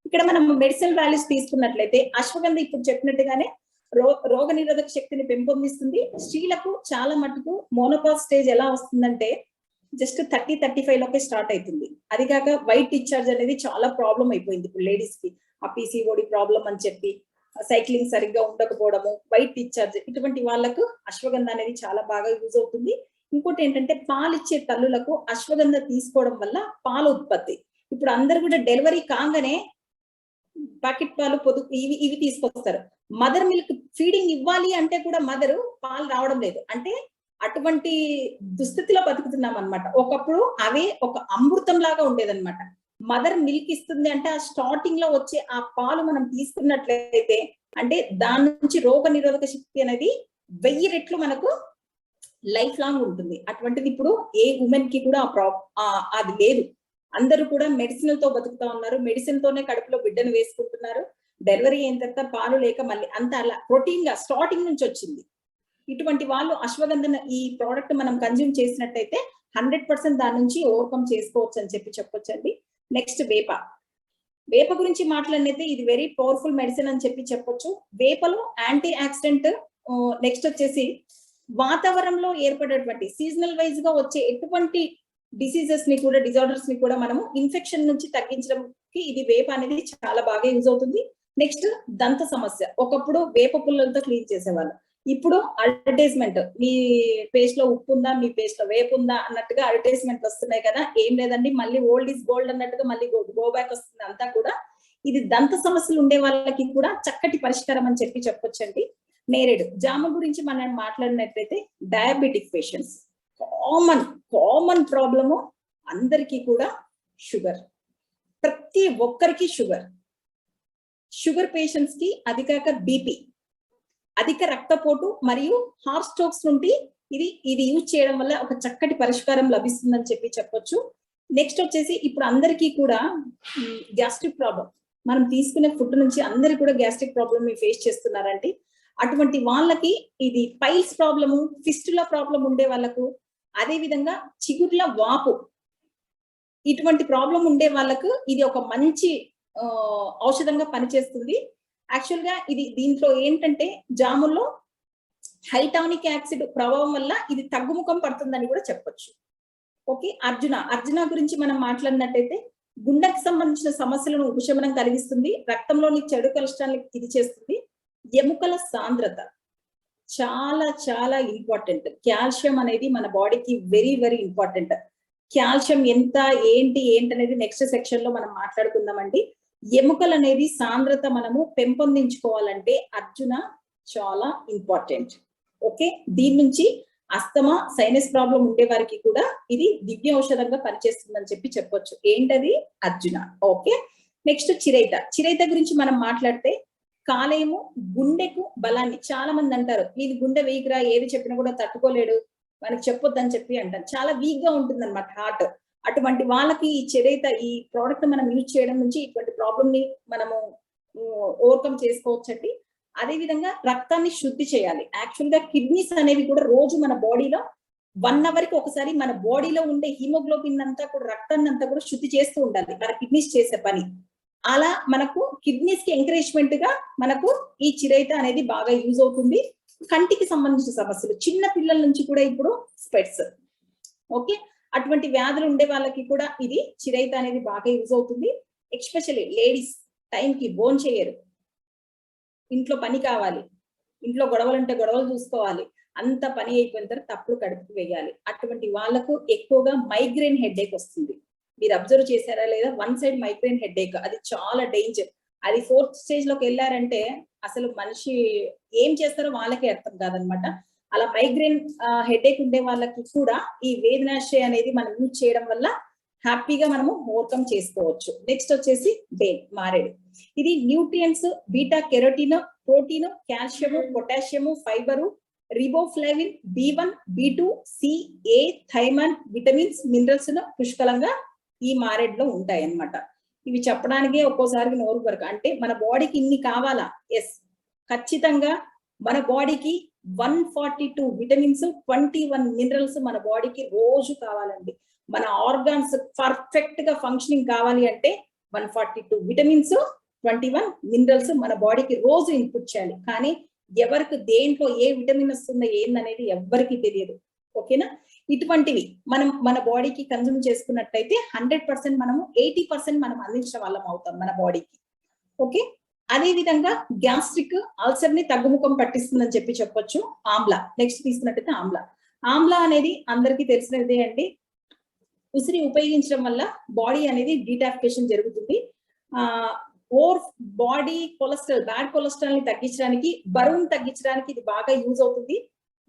ఇక్కడ మనం మెడిసినల్ వాల్యూస్ తీసుకున్నట్లయితే అశ్వగంధ ఇప్పుడు చెప్పినట్టుగానే రోగ నిరోధక శక్తిని పెంపొందిస్తుంది. స్త్రీలకు చాలా మటుకు మోనోపాజ్ స్టేజ్ ఎలా వస్తుందంటే జస్ట్ 30-35 లోకే స్టార్ట్ అవుతుంది. అది కాక వైట్ డిశ్చార్జ్ అనేది చాలా ప్రాబ్లం అయిపోయింది ఇప్పుడు లేడీస్ కి. ఆ PCOD ప్రాబ్లం అని చెప్పి, సైక్లింగ్ సరిగ్గా ఉండకపోవడము, వైట్ డిశ్చార్జ్, ఇటువంటి వాళ్ళకు అశ్వగంధ అనేది చాలా బాగా యూజ్ అవుతుంది. ఇంకోటి ఏంటంటే పాలిచ్చే తల్లులకు అశ్వగంధ తీసుకోవడం వల్ల పాల ఉత్పత్తి, ఇప్పుడు అందరు కూడా డెలివరీ కాగానే ప్యాకెట్ పాలు ఇవి తీసుకొస్తారు. మదర్ మిల్క్ ఫీడింగ్ ఇవ్వాలి అంటే కూడా మదరు పాలు రావడం లేదు. అంటే అటువంటి దుస్థితిలో బతుకుతున్నాం అనమాట. ఒకప్పుడు అవే ఒక అమృతం లాగా ఉండేదన్నమాట. మదర్ మిల్క్ ఇస్తుంది అంటే ఆ స్టార్టింగ్ లో వచ్చే ఆ పాలు మనం తీసుకున్నట్లయితే అంటే దాని నుంచి రోగ నిరోధక శక్తి అనేది 1000 రెట్లు మనకు లైఫ్ లాంగ్ ఉంటుంది. అటువంటిది ఇప్పుడు ఏ ఉమెన్ కి కూడా అది లేదు. అందరూ కూడా మెడిసిన్ తో బతుకుతా ఉన్నారు, మెడిసిన్ తోనే కడుపులో బిడ్డను వేసుకుంటున్నారు. డెలివరీ అయిన తర్వాత పాలు లేక మళ్ళీ అంత అలా ప్రోటీన్ గా స్టార్టింగ్ నుంచి వచ్చింది. ఇటువంటి వాళ్ళు అశ్వగంధ ఈ ప్రోడక్ట్ మనం కన్జ్యూమ్ చేసినట్టయితే 100% దాని నుంచి ఓవర్కమ్ చేసుకోవచ్చు అని చెప్పొచ్చండి. నెక్స్ట్ వేప గురించి మాట్లాడినైతే ఇది వెరీ పవర్ఫుల్ మెడిసిన్ అని చెప్పొచ్చు. వేపలో యాంటీ ఆక్సిడెంట్, నెక్స్ట్ వచ్చేసి వాతావరణంలో ఏర్పడేటువంటి సీజనల్ వైజ్ గా వచ్చే ఎటువంటి డిసీజెస్ ని కూడా డిజార్డర్స్ ని కూడా మనము ఇన్ఫెక్షన్ నుంచి తగ్గించడానికి ఇది వేప అనేది చాలా బాగా యూజ్ అవుతుంది. నెక్స్ట్ దంత సమస్య. ఒకప్పుడు వేప పుల్లలతో క్లీన్ చేసేవాళ్ళు. ఇప్పుడు అడ్వర్టైజ్మెంట్, మీ పేస్ట్ లో ఉప్పు ఉందా, మీ పేస్ట్ లో వేపు ఉందా అన్నట్టుగా అడ్వర్టైజ్మెంట్ వస్తున్నాయి కదా. ఏం లేదండి, మళ్ళీ ఓల్డ్ ఈజ్ గోల్డ్ అన్నట్టుగా మళ్ళీ గో బ్యాక్ వస్తుంది అంతా కూడా. ఇది దంత సమస్యలు ఉండే వాళ్ళకి కూడా చక్కటి పరిష్కారం అని చెప్పొచ్చండి. నేరేడు. జామ గురించి మనం మాట్లాడినట్లయితే డయాబెటిక్ పేషెంట్స్ కామన్ ప్రాబ్లము అందరికీ కూడా షుగర్. ప్రతి ఒక్కరికి షుగర్ పేషెంట్స్ కి, అది కాక బీపీ, అధిక రక్తపోటు మరియు హార్ట్ స్ట్రోక్స్ నుండి ఇది యూజ్ చేయడం వల్ల ఒక చక్కటి పరిష్కారం లభిస్తుందని చెప్పొచ్చు. నెక్స్ట్ వచ్చేసి ఇప్పుడు అందరికీ కూడా గ్యాస్ట్రిక్ ప్రాబ్లం, మనం తీసుకునే ఫుడ్ నుంచి అందరు కూడా గ్యాస్ట్రిక్ ప్రాబ్లమ్ ని ఫేస్ చేస్తున్నారండి. అటువంటి వాళ్ళకి ఇది పైల్స్ ప్రాబ్లము, ఫిస్టులా ప్రాబ్లం ఉండే వాళ్ళకు, అదే విధంగా చిగుర్ల వాపు, ఇటువంటి ప్రాబ్లం ఉండే వాళ్ళకు ఇది ఒక మంచి ఔషధంగా పనిచేస్తుంది. యాక్చువల్ గా దీంట్లో ఏంటంటే జాముల్లో హైటానిక్ యాసిడ్ ప్రభావం వల్ల ఇది తగ్గుముఖం పడుతుందని కూడా చెప్పొచ్చు. ఓకే. అర్జున గురించి మనం మాట్లాడినట్టయితే గుండెకి సంబంధించిన సమస్యలను ఉపశమనం కలిగిస్తుంది. రక్తంలోని చెడు కొలెస్ట్రాల్ ఇది చేస్తుంది. ఎముకల సాంద్రత చాలా చాలా ఇంపార్టెంట్. కాల్షియం అనేది మన బాడీకి వెరీ వెరీ ఇంపార్టెంట్. కాల్షియం ఎంత ఏంటి అనేది నెక్స్ట్ సెక్షన్ లో మనం మాట్లాడుకుందామండి. ఎముకలు అనేది సాంద్రత మనము పెంపొందించుకోవాలంటే అర్జున చాలా ఇంపార్టెంట్. ఓకే. దీని నుంచి అస్తమా, సైనస్ ప్రాబ్లం ఉండే వారికి కూడా ఇది దివ్య ఔషధంగా పనిచేస్తుందని చెప్పొచ్చు. ఏంటది? అర్జున. ఓకే. నెక్స్ట్ చిరైత గురించి మనం మాట్లాడితే కాలేయము గుండెకు బలాన్ని, చాలా మంది అంటారు ఇది గుండె వీక్ రా, ఏది చెప్పినా కూడా తట్టుకోలేడు, మనకి చెప్పొద్దని అంటారు. చాలా వీక్ గా ఉంటుంది అనమాట హార్ట్. అటువంటి వాళ్ళకి ఈ ఈ ప్రోడక్ట్ మనం యూజ్ చేయడం నుంచి ఇటువంటి ప్రాబ్లమ్ ని మనము ఓవర్కమ్ చేసుకోవచ్చండి. అదే విధంగా రక్తాన్ని శుద్ధి చేయాలి. యాక్చువల్ గా కిడ్నీస్ అనేవి కూడా రోజు మన బాడీలో 1 hour కి ఒకసారి మన బాడీలో ఉండే హిమోగ్లోబిన్ అంతా కూడా, రక్తాన్ని అంతా కూడా శుద్ధి చేస్తూ ఉండాలి మన కిడ్నీస్ చేసే పని. అలా మనకు కిడ్నీస్ కి ఎంకరేజ్మెంట్ గా మనకు ఈ చిరైత అనేది బాగా యూజ్ అవుతుంది. కంటికి సంబంధించిన సమస్యలు, చిన్న పిల్లల నుంచి కూడా ఇప్పుడు స్పెట్స్, ఓకే, అటువంటి వ్యాధులు ఉండే వాళ్ళకి కూడా ఇది చిరైత అనేది బాగా యూజ్ అవుతుంది. ఎస్పెషల్లీ లేడీస్ టైంకి బోన్ చేయరు, ఇంట్లో పని కావాలి, ఇంట్లో గొడవలు ఉంటే గొడవలు చూసుకోవాలి, అంత పని అయిపోయిన తర్వాత తప్పుడు కడుపుకు వేయాలి. అటువంటి వాళ్ళకు ఎక్కువగా మైగ్రేన్ హెడేక్ వస్తుంది. మీరు అబ్జర్వ్ చేశారా లేదా? 1 side మైగ్రేన్ హెడేక్, అది చాలా డేంజర్. అది 4th stage లోకి వెళ్ళారంటే అసలు మనిషి ఏం చేస్తారో వాళ్ళకే అర్థం కాదనమాట. అలా మైగ్రేన్ హెడేక్ ఉండే వాళ్ళకి కూడా ఈ వేదనాశ్రయ అనేది మనం యూజ్ చేయడం వల్ల హ్యాపీగా మనము ఓవర్కమ్ చేసుకోవచ్చు. నెక్స్ట్ వచ్చేసి మారేడు. ఇది nutrients, beta carotene, protein, calcium, potassium, fibre, riboflavin, B1, B2, C, A, thiamine, vitamins, minerals పుష్కలంగా ఈ మారేడులో ఉంటాయి అన్నమాట. ఇవి చెప్పడానికే ఒక్కోసారికి నోరు వరకు, అంటే మన బాడీకి ఇన్ని కావాలా? ఎస్, ఖచ్చితంగా మన బాడీకి 142 విటమిన్స్, 21 మినరల్స్ మన బాడీకి రోజు కావాలండి. మన ఆర్గాన్స్ పర్ఫెక్ట్ గా ఫంక్షనింగ్ కావాలి అంటే 142 విటమిన్స్, 21 మినరల్స్ మన బాడీకి రోజు ఇన్పుట్ చేయాలి. కానీ ఎవరికి దేంట్లో ఏ విటమిన్ వస్తుందో ఏందనేది ఎవ్వరికి తెలియదు. ఓకేనా? ఇటువంటివి మనం మన బాడీకి కన్జ్యూమ్ చేసుకున్నట్టయితే 100% మనము 80% మనం అందించిన వాళ్ళం అవుతాం మన బాడీకి. ఓకే. అదే విధంగా గ్యాస్ట్రిక్ అల్సర్ ని తగ్గుముఖం పట్టిస్తుందని చెప్పొచ్చు. ఆమ్లా నెక్స్ట్ తీసుకున్నట్టయితే ఆమ్లా అనేది అందరికీ తెలిసినదే అండి. ఉసిరి ఉపయోగించడం వల్ల బాడీ అనేది డీటాక్సిఫికేషన్ జరుగుతుంది. బాడీ కొలెస్ట్రాల్, బ్యాడ్ కొలెస్ట్రాల్ ని తగ్గించడానికి, బరువును తగ్గించడానికి ఇది బాగా యూజ్ అవుతుంది.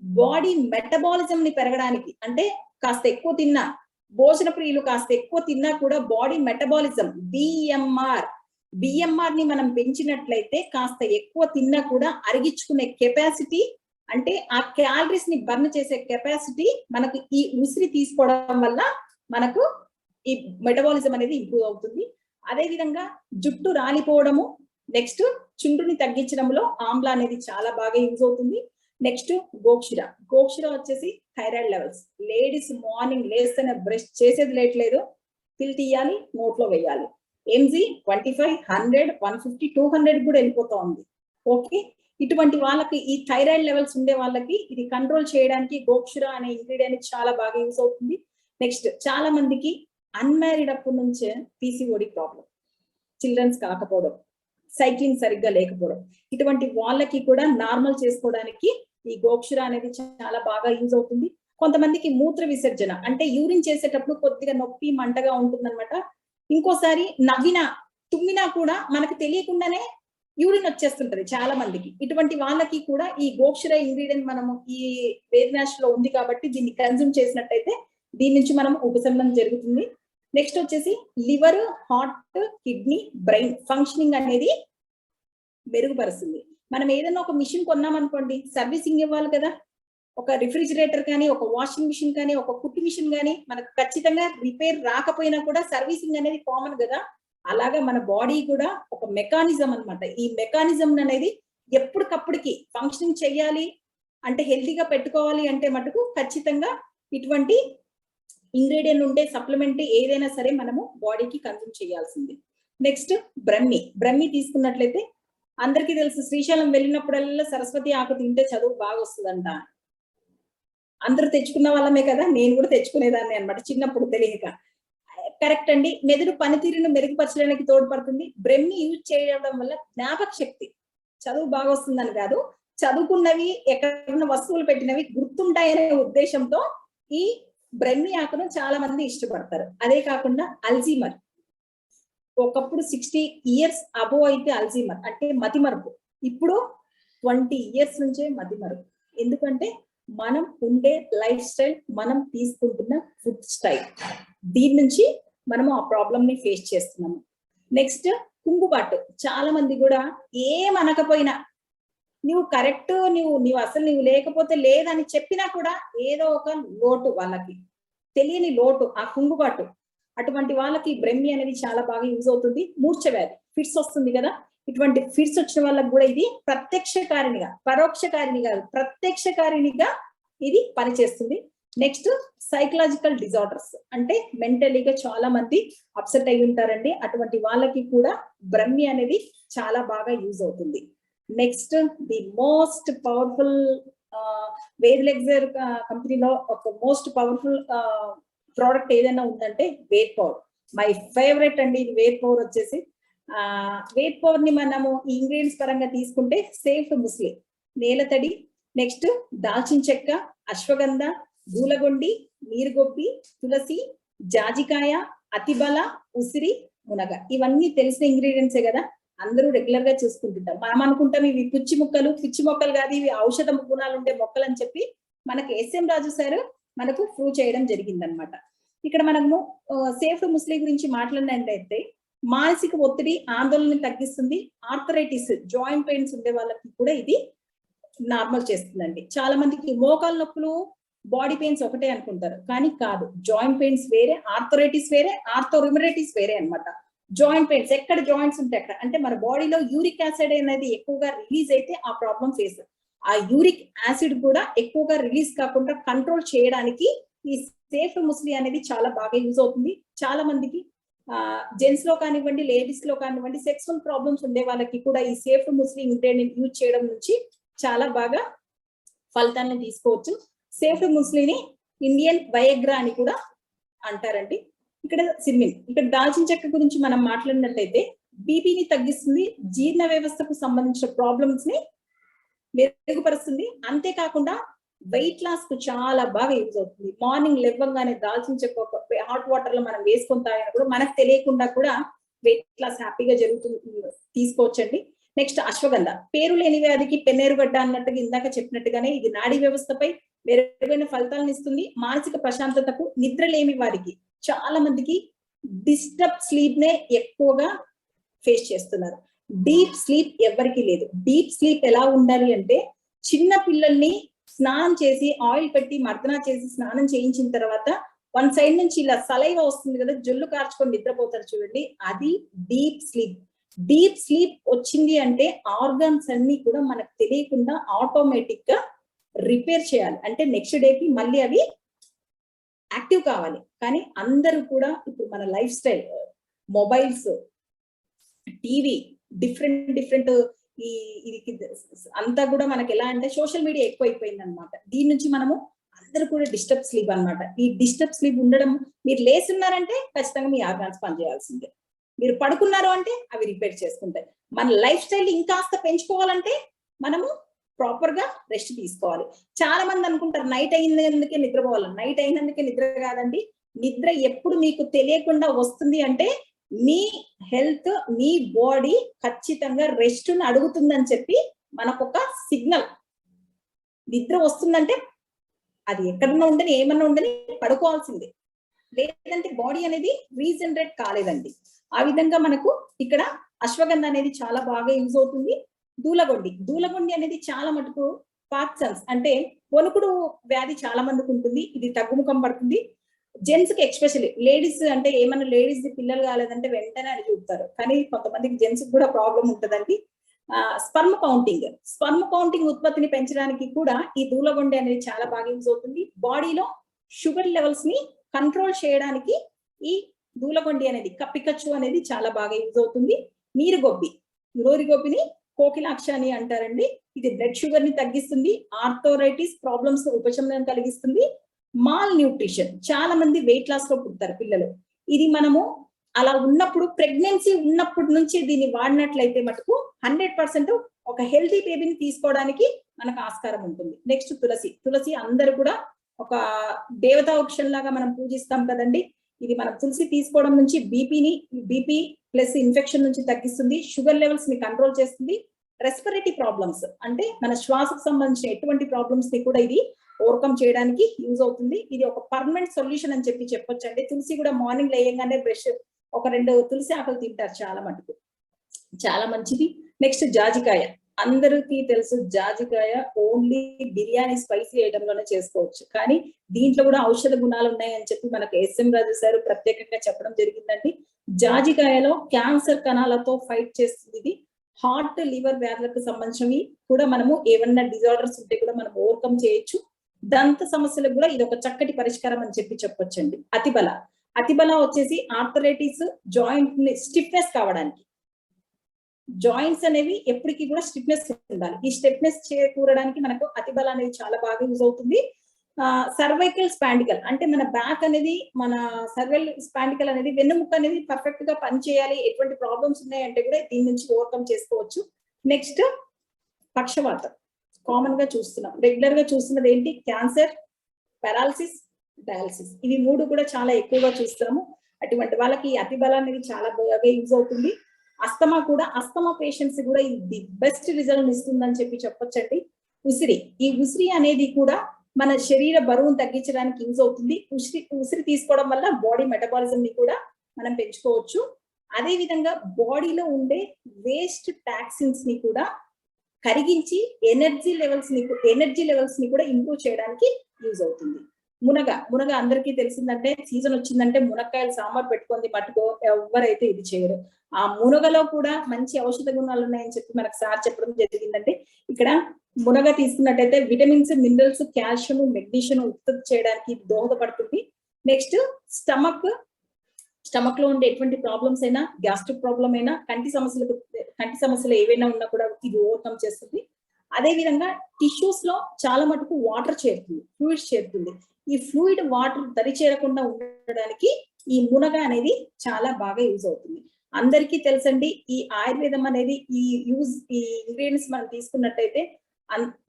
బాడీ మెటబాలిజం ని పెరగడానికి, అంటే కాస్త ఎక్కువ తిన్నా, భోజన ప్రియులు కాస్త ఎక్కువ తిన్నా కూడా బాడీ మెటబాలిజం బిఎంఆర్ ని మనం పెంచినట్లయితే కాస్త ఎక్కువ తిన్నా కూడా అరిగించుకునే కెపాసిటీ, అంటే ఆ క్యాలరీస్ ని బర్న్ చేసే కెపాసిటీ మనకు ఈ ఉసిరి తీసుకోవడం వల్ల మనకు ఈ మెటబాలిజం అనేది ఇంప్రూవ్ అవుతుంది. అదే విధంగా జుట్టు రాలిపోవడము, నెక్స్ట్ చుండ్రుని తగ్గించడంలో ఆమ్లా అనేది చాలా బాగా యూజ్ అవుతుంది. నెక్స్ట్ గోక్షిర వచ్చేసి థైరాయిడ్ లెవెల్స్. లేడీస్ మార్నింగ్ లేస్తేనే బ్రష్ చేసేది లేట్లేదు, పిల్ తీయాలి, నోట్లో వేయాలి. MG 25, 100, 150, 200 కూడా వెళ్ళిపోతా ఉంది. ఓకే. ఇటువంటి వాళ్ళకి ఈ థైరాయిడ్ లెవెల్స్ ఉండే వాళ్ళకి ఇది కంట్రోల్ చేయడానికి గోక్షుర అనే ఇంగ్రీడియంట్ చాలా బాగా యూస్ అవుతుంది. నెక్స్ట్ చాలా మందికి అన్మ్యారీడ్ అప్పటి నుంచే పీసీఓడి ప్రాబ్లం, చిల్డ్రన్స్ కాకపోవడం, సైక్లింగ్ సరిగ్గా లేకపోవడం, ఇటువంటి వాళ్ళకి కూడా నార్మల్ చేసుకోవడానికి ఈ గోక్షుర అనేది చాలా బాగా యూజ్ అవుతుంది. కొంతమందికి మూత్ర విసర్జన అంటే యూరిన్ చేసేటప్పుడు కొద్దిగా నొప్పి మంటగా ఉంటుందన్నమాట. ఇంకోసారి నవ్వినా తుమ్మినా కూడా మనకు తెలియకుండానే యూరిన్ వచ్చేస్తుంటది చాలా మందికి. ఇటువంటి వాళ్ళకి కూడా ఈ గోక్షుర ఇంగ్రీడియంట్ మనము ఈ వేదనాష్ లో ఉంది కాబట్టి దీన్ని కన్జ్యూమ్ చేసినట్టయితే దీని నుంచి మనం ఉపశమనం జరుగుతుంది. నెక్స్ట్ వచ్చేసి liver, heart, kidney, brain functioning అనేది మెరుగుపరుస్తుంది. మనం ఏదైనా ఒక మిషన్ కొన్నాం అనుకోండి, సర్వీసింగ్ ఇవ్వాలి కదా. ఒక రిఫ్రిజిరేటర్ కానీ, ఒక వాషింగ్ మిషన్ కానీ, ఒక కుట్టు మిషన్ కానీ మనకు ఖచ్చితంగా రిపేర్ రాకపోయినా కూడా సర్వీసింగ్ అనేది కామన్ కదా. అలాగా మన బాడీ కూడా ఒక మెకానిజం అన్నమాట. ఈ మెకానిజం అనేది ఎప్పటికప్పటికి ఫంక్షనింగ్ చేయాలి అంటే, హెల్తీగా పెట్టుకోవాలి అంటే మటుకు ఖచ్చితంగా ఇటువంటి ఇంగ్రీడియంట్ ఉండే సప్లిమెంట్ ఏదైనా సరే మనము బాడీకి కన్జ్యూమ్ చేయాల్సింది. నెక్స్ట్ బ్రహ్మి తీసుకున్నట్లయితే అందరికీ తెలుసు, శ్రీశైలం వెళ్ళినప్పుడల్లా సరస్వతి ఆకు తింటే చదువు బాగా వస్తుందంట. అందరూ తెచ్చుకున్న వాళ్ళమే కదా, నేను కూడా తెచ్చుకునేదాన్ని అన్నమాట చిన్నప్పుడు తెలియక. కరెక్ట్ అండి. మెదడు పనితీరును మెరుగుపరచడానికి తోడ్పడుతుంది. బ్రహ్మి యూజ్ చేయడం వల్ల జ్ఞాపక శక్తి, చదువు బాగా వస్తుందని కాదు, చదువుకున్నవి ఎక్కడన్నా వస్తువులు పెట్టినవి గుర్తుంటాయనే ఉద్దేశంతో ఈ బ్రహ్మి ఆకును చాలా మంది ఇష్టపడతారు. అదే కాకుండా అల్జీమర్, ఒకప్పుడు 60 years అబోవ్ అయితే అల్జీమర్ అంటే మతిమరుపు, ఇప్పుడు 20 years నుంచే మతిమరుపు. ఎందుకంటే మనం ఉండే లైఫ్ స్టైల్, మనం తీసుకుంటున్న ఫుడ్ స్టైల్, దీని నుంచి మనము ఆ ప్రాబ్లమ్ ని ఫేస్ చేస్తున్నాము. నెక్స్ట్ కుంగుబాటు, చాలా మంది కూడా ఏమనకపోయినా నువ్వు కరెక్ట్, నువ్వు అసలు నువ్వు లేకపోతే లేదని చెప్పినా కూడా ఏదో ఒక లోటు, వాళ్ళకి తెలియని లోటు ఆ కుంగుబాటు. అటువంటి వాళ్ళకి బ్రహ్మి అనేది చాలా బాగా యూజ్ అవుతుంది. మూర్ఛ వ్యాధి, ఫిట్స్ వస్తుంది కదా, ఇటువంటి ఫిట్స్ వచ్చిన వాళ్ళకి కూడా ఇది ప్రత్యక్షకారినిగా, పరోక్షకారిని కాదు ప్రత్యక్షకారినిగా ఇది పనిచేస్తుంది. నెక్స్ట్ సైకలాజికల్ డిజార్డర్స్ అంటే మెంటలీగా చాలా మంది అప్సెట్ అయి ఉంటారండి. అటువంటి వాళ్ళకి కూడా బ్రహ్మి అనేది చాలా బాగా యూజ్ అవుతుంది. నెక్స్ట్ ది మోస్ట్ పవర్ఫుల్ వేద్లెగ్జర్ కంపెనీలో ఒక మోస్ట్ పవర్ఫుల్ ప్రోడక్ట్ ఏదైనా ఉందంటే వేట్ పవర్. మై ఫేవరెట్ అండి ఇది వేట్ పవర్ వచ్చేసి. వేట్ పవర్ ని మనము ఈ ఇంగ్రీడియంట్స్ పరంగా తీసుకుంటే సేఫ్ ముస్లి, నేలతడి, నెక్స్ట్ దాల్చిన చెక్క, అశ్వగంధ, గూలగొండి, నీరుగొబ్బి, తులసి, జాజికాయ, అతిబల, ఉసిరి, మునగ, ఇవన్నీ తెలిసిన ఇంగ్రీడియంట్సే కదా, అందరూ రెగ్యులర్ గా చూసుకుంటుంటాం. మనం అనుకుంటాం ఇవి పిచ్చి మొక్కలు కాదు, ఇవి ఔషధ గుణాలు ఉండే మొక్కలు అని చెప్పి మనకి ఎస్ఎం రాజు సార్ మనకు ప్రూవ్ చేయడం జరిగిందనమాట. ఇక్కడ మనము సేఫ్ ముస్లి గురించి మాట్లాడినట్లయితే మానసిక ఒత్తిడి, ఆందోళన తగ్గిస్తుంది. ఆర్థరైటిస్, జాయింట్ పెయిన్స్ ఉండే వాళ్ళకి కూడా ఇది నార్మల్ చేస్తుందండి. చాలా మందికి మోకాలు నొప్పులు, బాడీ పెయిన్స్ ఒకటే అనుకుంటారు, కానీ కాదు. జాయింట్ పెయిన్స్ వేరే, ఆర్థరైటిస్ వేరే, ఆర్థోరిమరైటిస్ వేరే అన్నమాట. జాయింట్ పెయిన్స్ ఎక్కడ జాయింట్స్ ఉంటాయి అక్కడ, అంటే మన బాడీలో యూరిక్ యాసిడ్ అనేది ఎక్కువగా రిలీజ్ అయితే ఆ ప్రాబ్లం ఫేస్, ఆ యూరిక్ యాసిడ్ కూడా ఎక్కువగా రిలీజ్ కాకుండా కంట్రోల్ చేయడానికి ఈ సేఫ్ ముస్లి అనేది చాలా బాగా యూజ్ అవుతుంది. చాలా మందికి జెంట్స్ లో కానివ్వండి, లేడీస్ లో కానివ్వండి, సెక్సువల్ ప్రాబ్లమ్స్ ఉండే వాళ్ళకి కూడా ఈ సేఫ్ ముస్లి ఇంగ్రీడియంట్ యూజ్ చేయడం నుంచి చాలా బాగా ఫలితాన్ని తీసుకోవచ్చు. సేఫ్ ముస్లిని ఇండియన్ వయగ్రా అని కూడా అంటారండి. ఇక్కడ సిర్మిన్, ఇక్కడ దాల్చిన చెక్క గురించి మనం మాట్లాడినట్లయితే బీపీని తగ్గిస్తుంది, జీర్ణ వ్యవస్థకు సంబంధించిన ప్రాబ్లమ్స్ ని మెరుగుపరుస్తుంది. అంతేకాకుండా వెయిట్ లాస్ కు చాలా బాగా యూజ్ అవుతుంది. మార్నింగ్ లేవగానే దాల్చిన చెక్క హాట్ వాటర్ లో మనం వేసుకొని తాగినా కూడా మనకు తెలియకుండా కూడా వెయిట్ లాస్ హ్యాపీగా జరుగుతుంది, తీసుకోవచ్చండి. నెక్స్ట్ అశ్వగంధ, పేరు లేని వ్యాధికి పెన్నేరుగడ్డ అన్నట్టుగా ఇందాక చెప్పినట్టుగానే ఇది నాడీ వ్యవస్థపై మెరుగైన ఫలితాలను ఇస్తుంది. మానసిక ప్రశాంతతకు, నిద్ర లేని వారికి, చాలా మందికి డిస్టర్బ్ స్లీప్ నే ఎక్కువగా ఫేస్ చేస్తున్నారు. డీప్ స్లీప్ ఎవరికి లేదు. డీప్ స్లీప్ ఎలా ఉండాలి అంటే, చిన్న పిల్లల్ని స్నానం చేసి ఆయిల్ పెట్టి మర్దన చేసి స్నానం చేయించిన తర్వాత వన్ సైడ్ నుంచి ఇలా సలైవ వస్తుంది కదా, జొల్లు కార్చుకొని నిద్రపోతారు చూడండి, అది డీప్ స్లీప్. డీప్ స్లీప్ వచ్చింది అంటే ఆర్గాన్స్ అన్ని కూడా మనకు తెలియకుండా ఆటోమేటిక్ గా రిపేర్ చేయాలి, అంటే నెక్స్ట్ డేకి మళ్ళీ అవి యాక్టివ్ కావాలి. కానీ అందరూ కూడా ఇప్పుడు మన life style, mobiles, TV, different ఈ ఇది అంతా కూడా మనకి ఎలా అంటే సోషల్ మీడియా ఎక్కువైపోయింది అనమాట. దీని నుంచి మనము అందరూ కూడా డిస్టర్బ్ స్లీప్ అన్నమాట. ఈ డిస్టర్బ్ స్లీప్ ఉండడం, మీరు లేస్తున్నారంటే ఖచ్చితంగా మీ ఆర్గాన్స్ పనిచేయాల్సిందే. మీరు పడుకున్నారు అంటే అవి రిపేర్ చేసుకుంటాయి. మన లైఫ్ స్టైల్ ఇంకాస్త పెంచుకోవాలంటే మనము ప్రాపర్ గా రెస్ట్ తీసుకోవాలి. చాలా మంది అనుకుంటారు నైట్ అయినందుకే నిద్రపోవాలి. నైట్ అయినందుకే నిద్ర కాదండి. నిద్ర ఎప్పుడు మీకు తెలియకుండా వస్తుంది అంటే మీ హెల్త్, మీ బాడీ ఖచ్చితంగా రెస్ట్ ను అడుగుతుందని చెప్పి మనకొక సిగ్నల్. నిద్ర వస్తుందంటే అది ఎక్కడన్నా ఉండని, ఏమన్నా ఉండని పడుకోవాల్సిందే. లేదంటే బాడీ అనేది రీజనరేట్ కాలేదండి. ఆ విధంగా మనకు ఇక్కడ అశ్వగంధ అనేది చాలా బాగా యూజ్ అవుతుంది. దూలగొండి అనేది చాలా మటుకు పార్కిన్సన్స్ అంటే వణుకుడు వ్యాధి చాలా మందికి ఉంటుంది. ఇది తగ్గుముఖం పడుతుంది. జెంట్స్ కి ఎక్స్పెషల్లీ, లేడీస్ అంటే ఏమన్నా లేడీస్ పిల్లలు కాలేదంటే వెంటనే అని చూపుతారు. కానీ కొంతమందికి జెంట్స్ కూడా ప్రాబ్లం ఉంటుందండి. స్పర్మ్ కౌంటింగ్ ఉత్పత్తిని పెంచడానికి కూడా ఈ దూలగొండి అనేది చాలా బాగా యూజ్ అవుతుంది. బాడీలో షుగర్ లెవెల్స్ ని కంట్రోల్ చేయడానికి ఈ దూలగొండి అనేది, పికచ్చు అనేది చాలా బాగా యూజ్ అవుతుంది. నోరిగొబ్బిని కోకిలాక్ష అని అంటారండి. ఇది బ్లడ్ షుగర్ ని తగ్గిస్తుంది. ఆర్థరైటిస్ ప్రాబ్లమ్స్ ఉపశమనం కలిగిస్తుంది. మాల్ న్యూట్రిషన్, చాలా మంది వెయిట్ లాస్ లో పుడతారు పిల్లలు. ఇది మనము అలా ఉన్నప్పుడు, ప్రెగ్నెన్సీ ఉన్నప్పటి నుంచి దీన్ని వాడినట్లయితే మటుకు 100% ఒక హెల్తీ బేబీని తీసుకోవడానికి మనకు ఆస్కారం ఉంటుంది. నెక్స్ట్ తులసి అందరూ కూడా ఒక దేవతా వృక్షం లాగా మనం పూజిస్తాం కదండి. ఇది మనం తులసి తీసుకోవడం నుంచి బీపీ ప్లస్ ఇన్ఫెక్షన్ నుంచి తగ్గిస్తుంది. షుగర్ లెవెల్స్ ని కంట్రోల్ చేస్తుంది. రెస్పిరేటరీ ప్రాబ్లమ్స్ అంటే మన శ్వాసకు సంబంధించిన ఎటువంటి ప్రాబ్లమ్స్ ని కూడా ఇది ఓవర్కమ్ చేయడానికి యూజ్ అవుతుంది. ఇది ఒక పర్మనెంట్ సొల్యూషన్ అని చెప్పొచ్చు అండి. తులసి కూడా మార్నింగ్ లేయంగానే బ్రష్ ఒక 2 తులసి ఆకులు తింటారు చాలా మటుకు, చాలా మంచిది. నెక్స్ట్ జాజికాయ, అందరికీ తెలుసు జాజికాయ ఓన్లీ బిర్యానీ స్పైసీ ఐటమ్ లోనే చేసుకోవచ్చు. కానీ దీంట్లో కూడా ఔషధ గుణాలు ఉన్నాయని చెప్పి మనకు ఎస్ఎం రాజు సార్ ప్రత్యేకంగా చెప్పడం జరిగిందండి. జాజికాయలో క్యాన్సర్ కణాలతో ఫైట్ చేస్తుంది. ఇది హార్ట్, లివర్ వ్యాధులకు సంబంధించినవి కూడా మనము ఏమన్నా డిజార్డర్స్ ఉంటే కూడా మనం ఓవర్కమ్ చేయొచ్చు. దంత సమస్యలకు కూడా ఇది ఒక చక్కటి పరిష్కారం అని చెప్పొచ్చండి. అతిబల వచ్చేసి ఆర్థరైటిస్, జాయింట్ ని స్టిఫ్నెస్ కావడానికి. జాయింట్స్ అనేవి ఎప్పటికీ కూడా స్టిఫ్నెస్ ఉండాలి. ఈ స్టిఫ్నెస్ చేకూరడానికి మనకు అతిబల అనేది చాలా బాగా యూజ్ అవుతుంది. సర్వైకల్ స్పాండికల్ అంటే మన బ్యాక్ అనేది, మన సర్వైకల్ స్పాండికల్ అనేది వెన్నుముక్క అనేది పర్ఫెక్ట్ గా పనిచేయాలి. ఎటువంటి ప్రాబ్లమ్స్ ఉన్నాయంటే కూడా దీని నుంచి ఓవర్కమ్ చేసుకోవచ్చు. నెక్స్ట్ పక్షవాతం, కామన్ గా చూస్తున్నాం, రెగ్యులర్ గా చూస్తున్నది ఏంటి? Cancer, paralysis, dialysis. ఇవి 3 కూడా చాలా ఎక్కువగా చూస్తాము. అటువంటి వాళ్ళకి అతిబల అనేది చాలా బాగా యూజ్ అవుతుంది. అస్తమా పేషెంట్స్ కూడా ఇది బెస్ట్ రిజల్ట్ ఇస్తుందని చెప్పొచ్చండి. ఈ ఉసిరి అనేది కూడా మన శరీర బరువును తగ్గించడానికి యూజ్ అవుతుంది. ఉసిరి తీసుకోవడం వల్ల బాడీ మెటబాలిజం ని కూడా మనం పెంచుకోవచ్చు. అదే విధంగా బాడీలో ఉండే వేస్ట్ టాక్సిన్స్ ని కూడా కరిగించి ఎనర్జీ లెవెల్స్ ని కూడా ఇంప్రూవ్ చేయడానికి యూజ్ అవుతుంది. మునగ అందరికీ తెలిసిందంటే సీజన్ వచ్చిందంటే మునక్కాయలు సాంబార్ పెట్టుకుంది మట్టుకో ఎవరైతే ఇది చేయరు. ఆ మునగలో కూడా మంచి ఔషధ గుణాలు ఉన్నాయని చెప్పి మనకు సార్ చెప్పడం జరిగిందండి. ఇక్కడ మునగ తీసుకున్నట్టయితే విటమిన్స్, మినరల్స్, కాల్షియం, మెగ్నీషియం ఉత్పత్తి చేయడానికి దోహదపడుతుంది. నెక్స్ట్ స్టమక్ లో ఉండే ఎటువంటి ప్రాబ్లమ్స్ అయినా, గ్యాస్ట్రిక్ ప్రాబ్లం అయినా, కంటి సమస్యలు ఏవైనా ఉన్నా కూడా ఇది ఓవర్కమ్ చేస్తుంది. అదే విధంగా టిష్యూస్ లో చాలా మటుకు వాటర్ చేరుతుంది, ఫ్లూయిడ్స్ చేరుతుంది. ఈ ఫ్లూయిడ్ వాటర్ దరి చేరకుండా ఉండడానికి ఈ మునగ అనేది చాలా బాగా యూజ్ అవుతుంది. అందరికీ తెలుసండి, ఈ ఆయుర్వేదం అనేది ఈ ఇంగ్రీడియంట్స్ మనం తీసుకున్నట్టయితే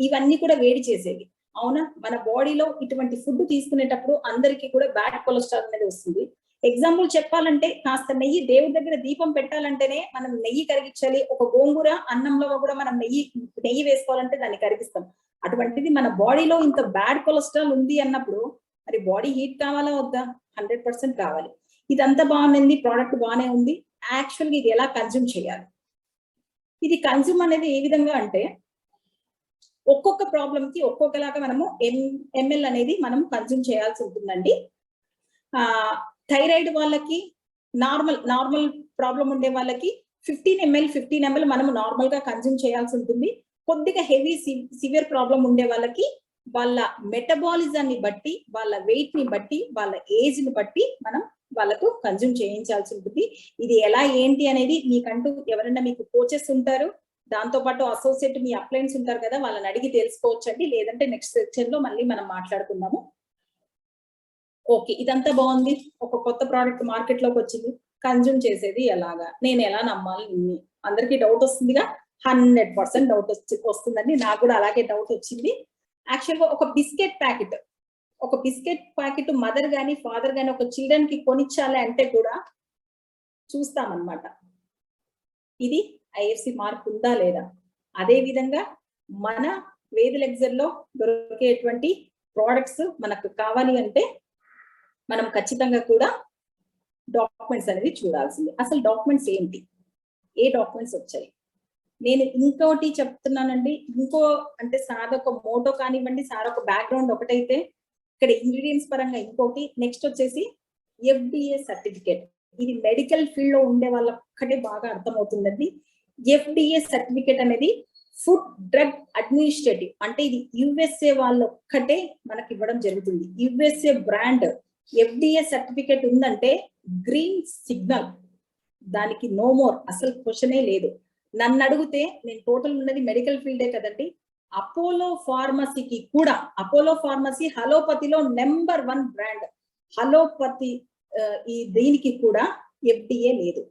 ఇవన్నీ కూడా వేడి చేసేవి. అవునా? మన బాడీలో ఇటువంటి ఫుడ్ తీసుకునేటప్పుడు అందరికీ కూడా బ్యాడ్ కొలెస్ట్రాల్ అనేది వస్తుంది. ఎగ్జాంపుల్ చెప్పాలంటే కాస్త నెయ్యి, దేవుడి దగ్గర దీపం పెట్టాలంటేనే మనం నెయ్యి కరిగించాలి. ఒక గోంగూర అన్నంలో కూడా మనం నెయ్యి వేసుకోవాలంటే దాన్ని కరిగిస్తాం. అటువంటిది మన బాడీలో ఇంత బ్యాడ్ కొలెస్ట్రాల్ ఉంది అన్నప్పుడు మరి బాడీ హీట్ కావాలా వద్దా? 100% కావాలి. ఇదంతా బాగుంది, ప్రోడక్ట్ బాగానే ఉంది. యాక్చువల్గా ఇది ఎలా కన్జ్యూమ్ చేయాలి? ఇది కన్జ్యూమ్ అనేది ఏ విధంగా అంటే ఒక్కొక్క ప్రాబ్లం కి ఒక్కొక్కలాగా మనము ఎంఎల్ అనేది మనం కన్జ్యూమ్ చేయాల్సి ఉంటుందండి. థైరాయిడ్ వాళ్ళకి, నార్మల్ ప్రాబ్లం ఉండే వాళ్ళకి 15 ml మనము నార్మల్ గా కన్జ్యూమ్ చేయాల్సి ఉంటుంది. కొద్దిగా హెవీ సివియర్ ప్రాబ్లం ఉండే వాళ్ళకి వాళ్ళ మెటబాలిజాన్ని బట్టి, వాళ్ళ వెయిట్ ని బట్టి, వాళ్ళ ఏజ్ ని బట్టి మనం వాళ్ళకు కన్జ్యూమ్ చేయించాల్సి ఉంటుంది. ఇది ఎలా ఏంటి అనేది మీకంటూ ఎవరైనా మీకు కోచెస్ ఉంటారు, దాంతో పాటు అసోసియేట్ మీ అప్లయన్స్ ఉంటారు కదా, వాళ్ళని అడిగి తెలుసుకోవచ్చండి. లేదంటే నెక్స్ట్ సెక్షన్ లో మళ్ళీ మనం మాట్లాడుకుందాము. ఓకే, ఇదంతా బాగుంది. ఒక కొత్త ప్రోడక్ట్ మార్కెట్ లోకి వచ్చింది, కన్జ్యూమ్ చేసేది ఎలాగా, నేను ఎలా నమ్మాలి, అందరికీ డౌట్ వస్తుందిగా. 100% డౌట్ వస్తుందండి. నాకు కూడా అలాగే డౌట్ వచ్చింది. యాక్చువల్ గా ఒక బిస్కెట్ ప్యాకెట్ మదర్ గాని ఫాదర్ గాని ఒక చిల్డ్రన్ కి కొనిచ్చాలి అంటే కూడా చూస్తామన్నమాట, ఇది ఐఎఫ్సి మార్క్ ఉందా లేదా. అదే విధంగా మన వేదిక్ లెక్చర్ లో దొరికేటువంటి ప్రోడక్ట్స్ మనకు కావాలి అంటే మనం ఖచ్చితంగా కూడా డాక్యుమెంట్స్ అనేది చూడాల్సింది. అసలు డాక్యుమెంట్స్ ఏంటి, ఏ డాక్యుమెంట్స్ వచ్చాయి. నేను ఇంకోటి చెప్తున్నానండి, అంటే సార్ ఒక మోటో కానివ్వండి, సార్ ఒక బ్యాక్గ్రౌండ్ ఒకటైతే ఇక్కడ ఇంగ్రీడియంట్స్ పరంగా ఇంకోటి. నెక్స్ట్ వచ్చేసి FDA సర్టిఫికేట్. ఇది మెడికల్ ఫీల్డ్ లో ఉండే వాళ్ళొక్కటే బాగా అర్థమవుతుందండి. FDA సర్టిఫికేట్ అనేది ఫుడ్ డ్రగ్ అడ్మినిస్ట్రేటివ్, అంటే ఇది USA వాళ్ళొక్కటే మనకి ఇవ్వడం జరుగుతుంది. USA బ్రాండ్ FDA సర్టిఫికేట్ ఉందంటే గ్రీన్ సిగ్నల్, దానికి నో మోర్, అసలు క్వశ్చనే లేదు. నన్ను అడిగితే నేను టోటల్ ఉన్నది మెడికల్ ఫీల్డే కదండి. అపోలో ఫార్మసీకి కూడా, అపోలో ఫార్మసీ హలోపతిలో నెంబర్ 1 బ్రాండ్. హలోపతి ఈ దీనికి కూడా FDA లేదు.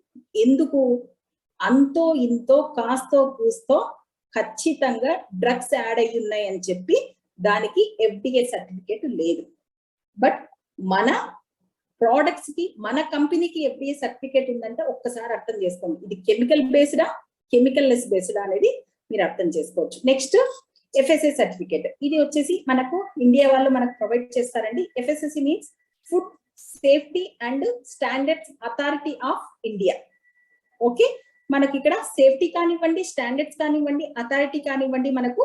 ఎందుకు? అంతో ఇంతో కాస్తో కూస్తో ఖచ్చితంగా డ్రగ్స్ యాడ్ అయ్యి ఉన్నాయి అని చెప్పి దానికి FDA సర్టిఫికేట్ లేదు. బట్ మన ప్రోడక్ట్స్ కి, మన కంపెనీకి FDA సర్టిఫికేట్ ఉందంటే ఒక్కసారి అర్థం చేసుకోండి, ఇది కెమికల్ బేస్డా కెమికల్ లెస్ బేస్డా అనేది మీరు అర్థం చేసుకోవచ్చు. Next FSSAI certificate. ఇది వచ్చేసి మనకు ఇండియా వాళ్ళు మనకు ప్రొవైడ్ చేస్తారండి. FSSAI means food safety and standards authority of India. Okay, మనకి ఇక్కడ సేఫ్టీ కానివ్వండి, స్టాండర్డ్స్ కానివ్వండి, అథారిటీ కానివ్వండి, మనకు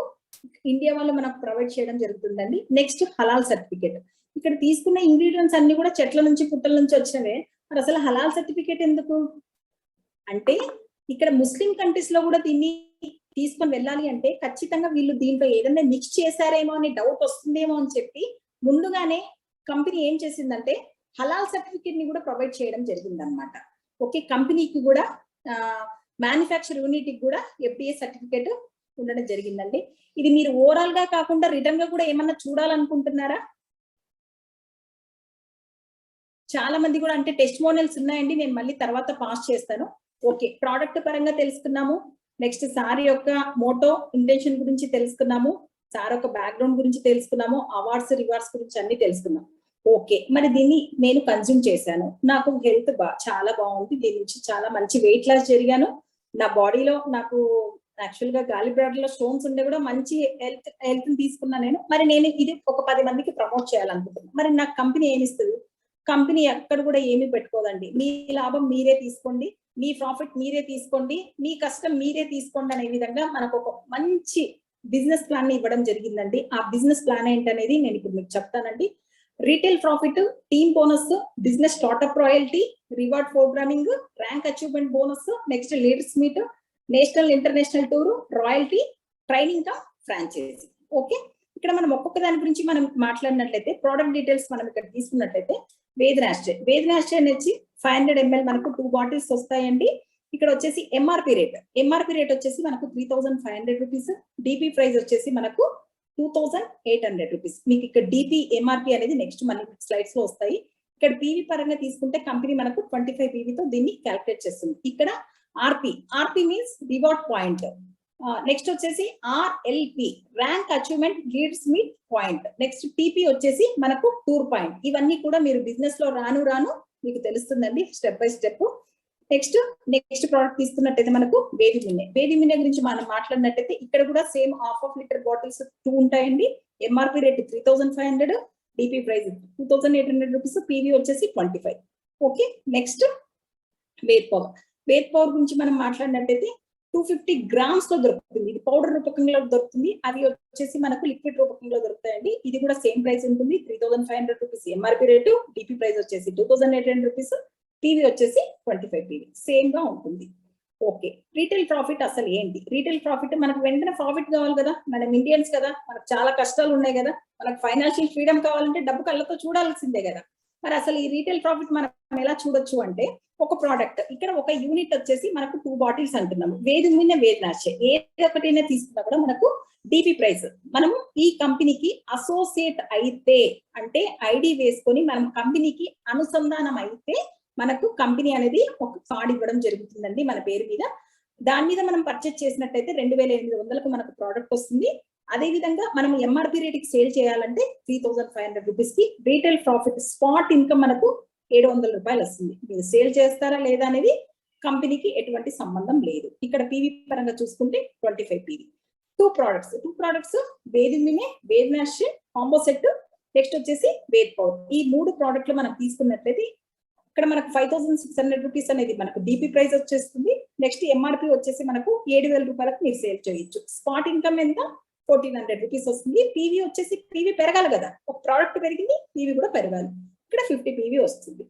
ఇండియా వాళ్ళు మనకు ప్రొవైడ్ చేయడం జరుగుతుందండి. నెక్స్ట్ హలాల్ సర్టిఫికేట్. ఇక్కడ తీసుకున్న ఇంగ్రీడియంట్స్ అన్ని కూడా చెట్ల నుంచి పుట్టల నుంచి వచ్చినవే. మరి అసలు హలాల్ సర్టిఫికేట్ ఎందుకు అంటే, ఇక్కడ ముస్లిం కంట్రీస్ లో కూడా దీన్ని తీసుకొని వెళ్ళాలి అంటే ఖచ్చితంగా వీళ్ళు దీంట్లో ఏదైనా మిక్స్ చేశారేమో అని డౌట్ వస్తుందేమో అని చెప్పి ముందుగానే కంపెనీ ఏం చేసిందంటే హలాల్ సర్టిఫికేట్ ని కూడా ప్రొవైడ్ చేయడం జరిగిందనమాట. ఓకే, కంపెనీకి కూడా మ్యానుఫ్యాక్చర్ యూనిట్ కి కూడా FDA సర్టిఫికేట్ ఉండడం జరిగిందండి. ఇది మీరు ఓవరాల్ గా కాకుండా రిటర్న్ గా కూడా ఏమన్నా చూడాలనుకుంటున్నారా? చాలా మంది కూడా అంటే టెస్టిమోనియల్స్ ఉన్నాయండి, నేను మళ్ళీ తర్వాత పాస్ చేస్తాను. ఓకే, ప్రోడక్ట్ పరంగా తెలుసుకున్నాము. నెక్స్ట్ సార్ యొక్క మోటో ఇంటెన్షన్ గురించి తెలుసుకున్నాము. సార్ యొక్క బ్యాక్గ్రౌండ్ గురించి తెలుసుకున్నాము. అవార్డ్స్ రివార్డ్స్ గురించి అన్ని తెలుసుకున్నాం. ఓకే, మరి దీన్ని నేను కన్జ్యూమ్ చేశాను, నాకు హెల్త్ చాలా బాగుంది, దీని నుంచి చాలా మంచి వెయిట్ లాస్ జరిగాను. నా బాడీలో నాకు యాక్చువల్ గా గాలి బ్లాడర్ లో స్టోన్స్ ఉండే కూడా మంచి హెల్త్ తీసుకున్నా నేను. మరి నేను ఇది ఒక 10 మందికి ప్రమోట్ చేయాలనుకుంటున్నాను. మరి నాకు కంపెనీ ఏమి ఇస్తుంది? కంపెనీ ఎక్కడ కూడా ఏమీ పెట్టుకోదండి. మీ లాభం మీరే తీసుకోండి, మీ ప్రాఫిట్ మీరే తీసుకోండి, మీ కష్టం మీరే తీసుకోండి అనే విధంగా మనకు ఒక మంచి బిజినెస్ ప్లాన్ ని ఇవ్వడం జరిగిందండి. ఆ బిజినెస్ ప్లాన్ ఏంటనేది నేను ఇప్పుడు మీకు చెప్తానండి. Retail profit, team bonus, business startup royalty, reward programming, rank achievement bonus, next leaders meet, national international tour, royalty, training cum franchisee. Okay, ఇక్కడ మనం ఒక్కొక్క దాని గురించి మనం మాట్లాడినట్లయితే ప్రోడక్ట్ డీటెయిల్స్ మనం ఇక్కడ తీసుకున్నట్లయితే వేద్ నాస్ట్రే వచ్చి 500 ml మనకు 2 బాటిల్స్ వస్తాయండి. ఇక్కడ వచ్చేసి ఎంఆర్పి రేట్ వచ్చేసి మనకు 3500 రూపీస్. డిపి ప్రైస్ వచ్చేసి మనకు 2800 రూపీస్. మీకు ఇక్కడ డిపి ఎంఆర్పి అనేది నెక్స్ట్ మన స్లైడ్స్ లో వస్తాయి. ఇక్కడ పీవీ పరంగా తీసుకుంటే కంపెనీ మనకు 25 పీవీతో దీన్ని క్యాల్కులేట్ చేస్తుంది. ఇక్కడ ఆర్పి మీన్స్ రివార్డ్ పాయింట్. నెక్స్ట్ వచ్చేసి RLP rank achievement leads meet point. Next TP వచ్చేసి మనకు టూర్ పాయింట్. ఇవన్నీ కూడా మీరు బిజినెస్ లో రాను మీకు తెలుస్తుందండి step by step. Next product తీసుకున్నట్టయితే మనకు బేబీ మిన్నే గురించి మనం మాట్లాడినట్టయితే ఇక్కడ కూడా సేమ్ 1/2 లీటర్ బాటిల్స్ 2 ఉంటాయండి. MRP rate 3500, DP price 2800 rupees, PV వచ్చేసి 25. ఓకే, నెక్స్ట్ వేద్ పవర్ గురించి మనం మాట్లాడినట్టయితే 250 గ్రామ్స్ లో దొరుకుతుంది. ఇది పౌడర్ రూపకంలో దొరుకుతుంది, అవి వచ్చేసి మనకు లిక్విడ్ రూపకంలో దొరుకుతాయండి. ఇది కూడా సేమ్ ప్రైస్ ఉంటుంది, 3500 rupees MRP rate, DP price వచ్చేసి 2800 రూపీస్, పీవీ వచ్చేసి 25 పీవీ సేమ్ గా ఉంటుంది. ఓకే, రీటైల్ ప్రాఫిట్ అసలు ఏంటి? రీటైల్ ప్రాఫిట్ మనకు వెంటనే ప్రాఫిట్ కావాలి కదా, మనం ఇండియన్స్ కదా, మనకు చాలా కష్టాలు ఉన్నాయి కదా, మనకు ఫైనాన్షియల్ ఫ్రీడమ్ కావాలంటే డబ్బు కళ్ళతో చూడాల్సిందే కదా. మరి అసలు ఈ రీటైల్ ప్రాఫిట్ మనం ఎలా చూడొచ్చు అంటే, ఒక ప్రోడక్ట్ ఇక్కడ ఒక యూనిట్ వచ్చేసి మనకు 2 బాటిల్స్ అంటున్నాము. వేది మీద వేది నాచే ఏది ఒకటైనా తీసుకున్నా కూడా మనకు డిపి ప్రైస్. మనము ఈ కంపెనీకి అసోసియేట్ అయితే అంటే ఐడి వేసుకొని మనం కంపెనీకి అనుసంధానం అయితే మనకు కంపెనీ అనేది ఒక కార్డ్ ఇవ్వడం జరుగుతుందండి మన పేరు మీద. దాని మీద మనం పర్చేస్ చేసినట్టయితే 2800కు మనకు ప్రోడక్ట్ వస్తుంది. అదే విధంగా మనం ఎంఆర్పి రేట్కి సేల్ చేయాలంటే 3500 రూపీస్ కి రీటైల్ ప్రాఫిట్ స్పాట్ ఇన్కమ్ మనకు 700 రూపాయలు వస్తుంది. మీరు సేల్ చేస్తారా లేదా అనేది కంపెనీకి ఎటువంటి సంబంధం లేదు. ఇక్కడ పీవీ పరంగా చూసుకుంటే 25 పీవీ. 2 ప్రోడక్ట్స్ వేది మినే, వేద్ మ్యాష్, కాంబో సెట్, నెక్స్ట్ వచ్చేసి వేద్ పౌడర్. ఈ 3 ప్రోడక్ట్లు మనం తీసుకున్నట్లయితే ఇక్కడ మనకు 5600 రూపీస్ అనేది మనకు డిపి ప్రైస్ వచ్చేస్తుంది. నెక్స్ట్ ఎంఆర్పి వచ్చేసి మనకు 7000 రూపాయలకు మీరు సేల్ చేయొచ్చు. స్పాట్ ఇన్కమ్ ఎంత 1400 రూపీస్ వస్తుంది. పీవీ వచ్చేసి పీవీ పెరగాలి కదా, ఒక ప్రోడక్ట్ పెరిగింది పీవీ కూడా పెరగాలి. ఇక్కడ 50 పీవీ వస్తుంది.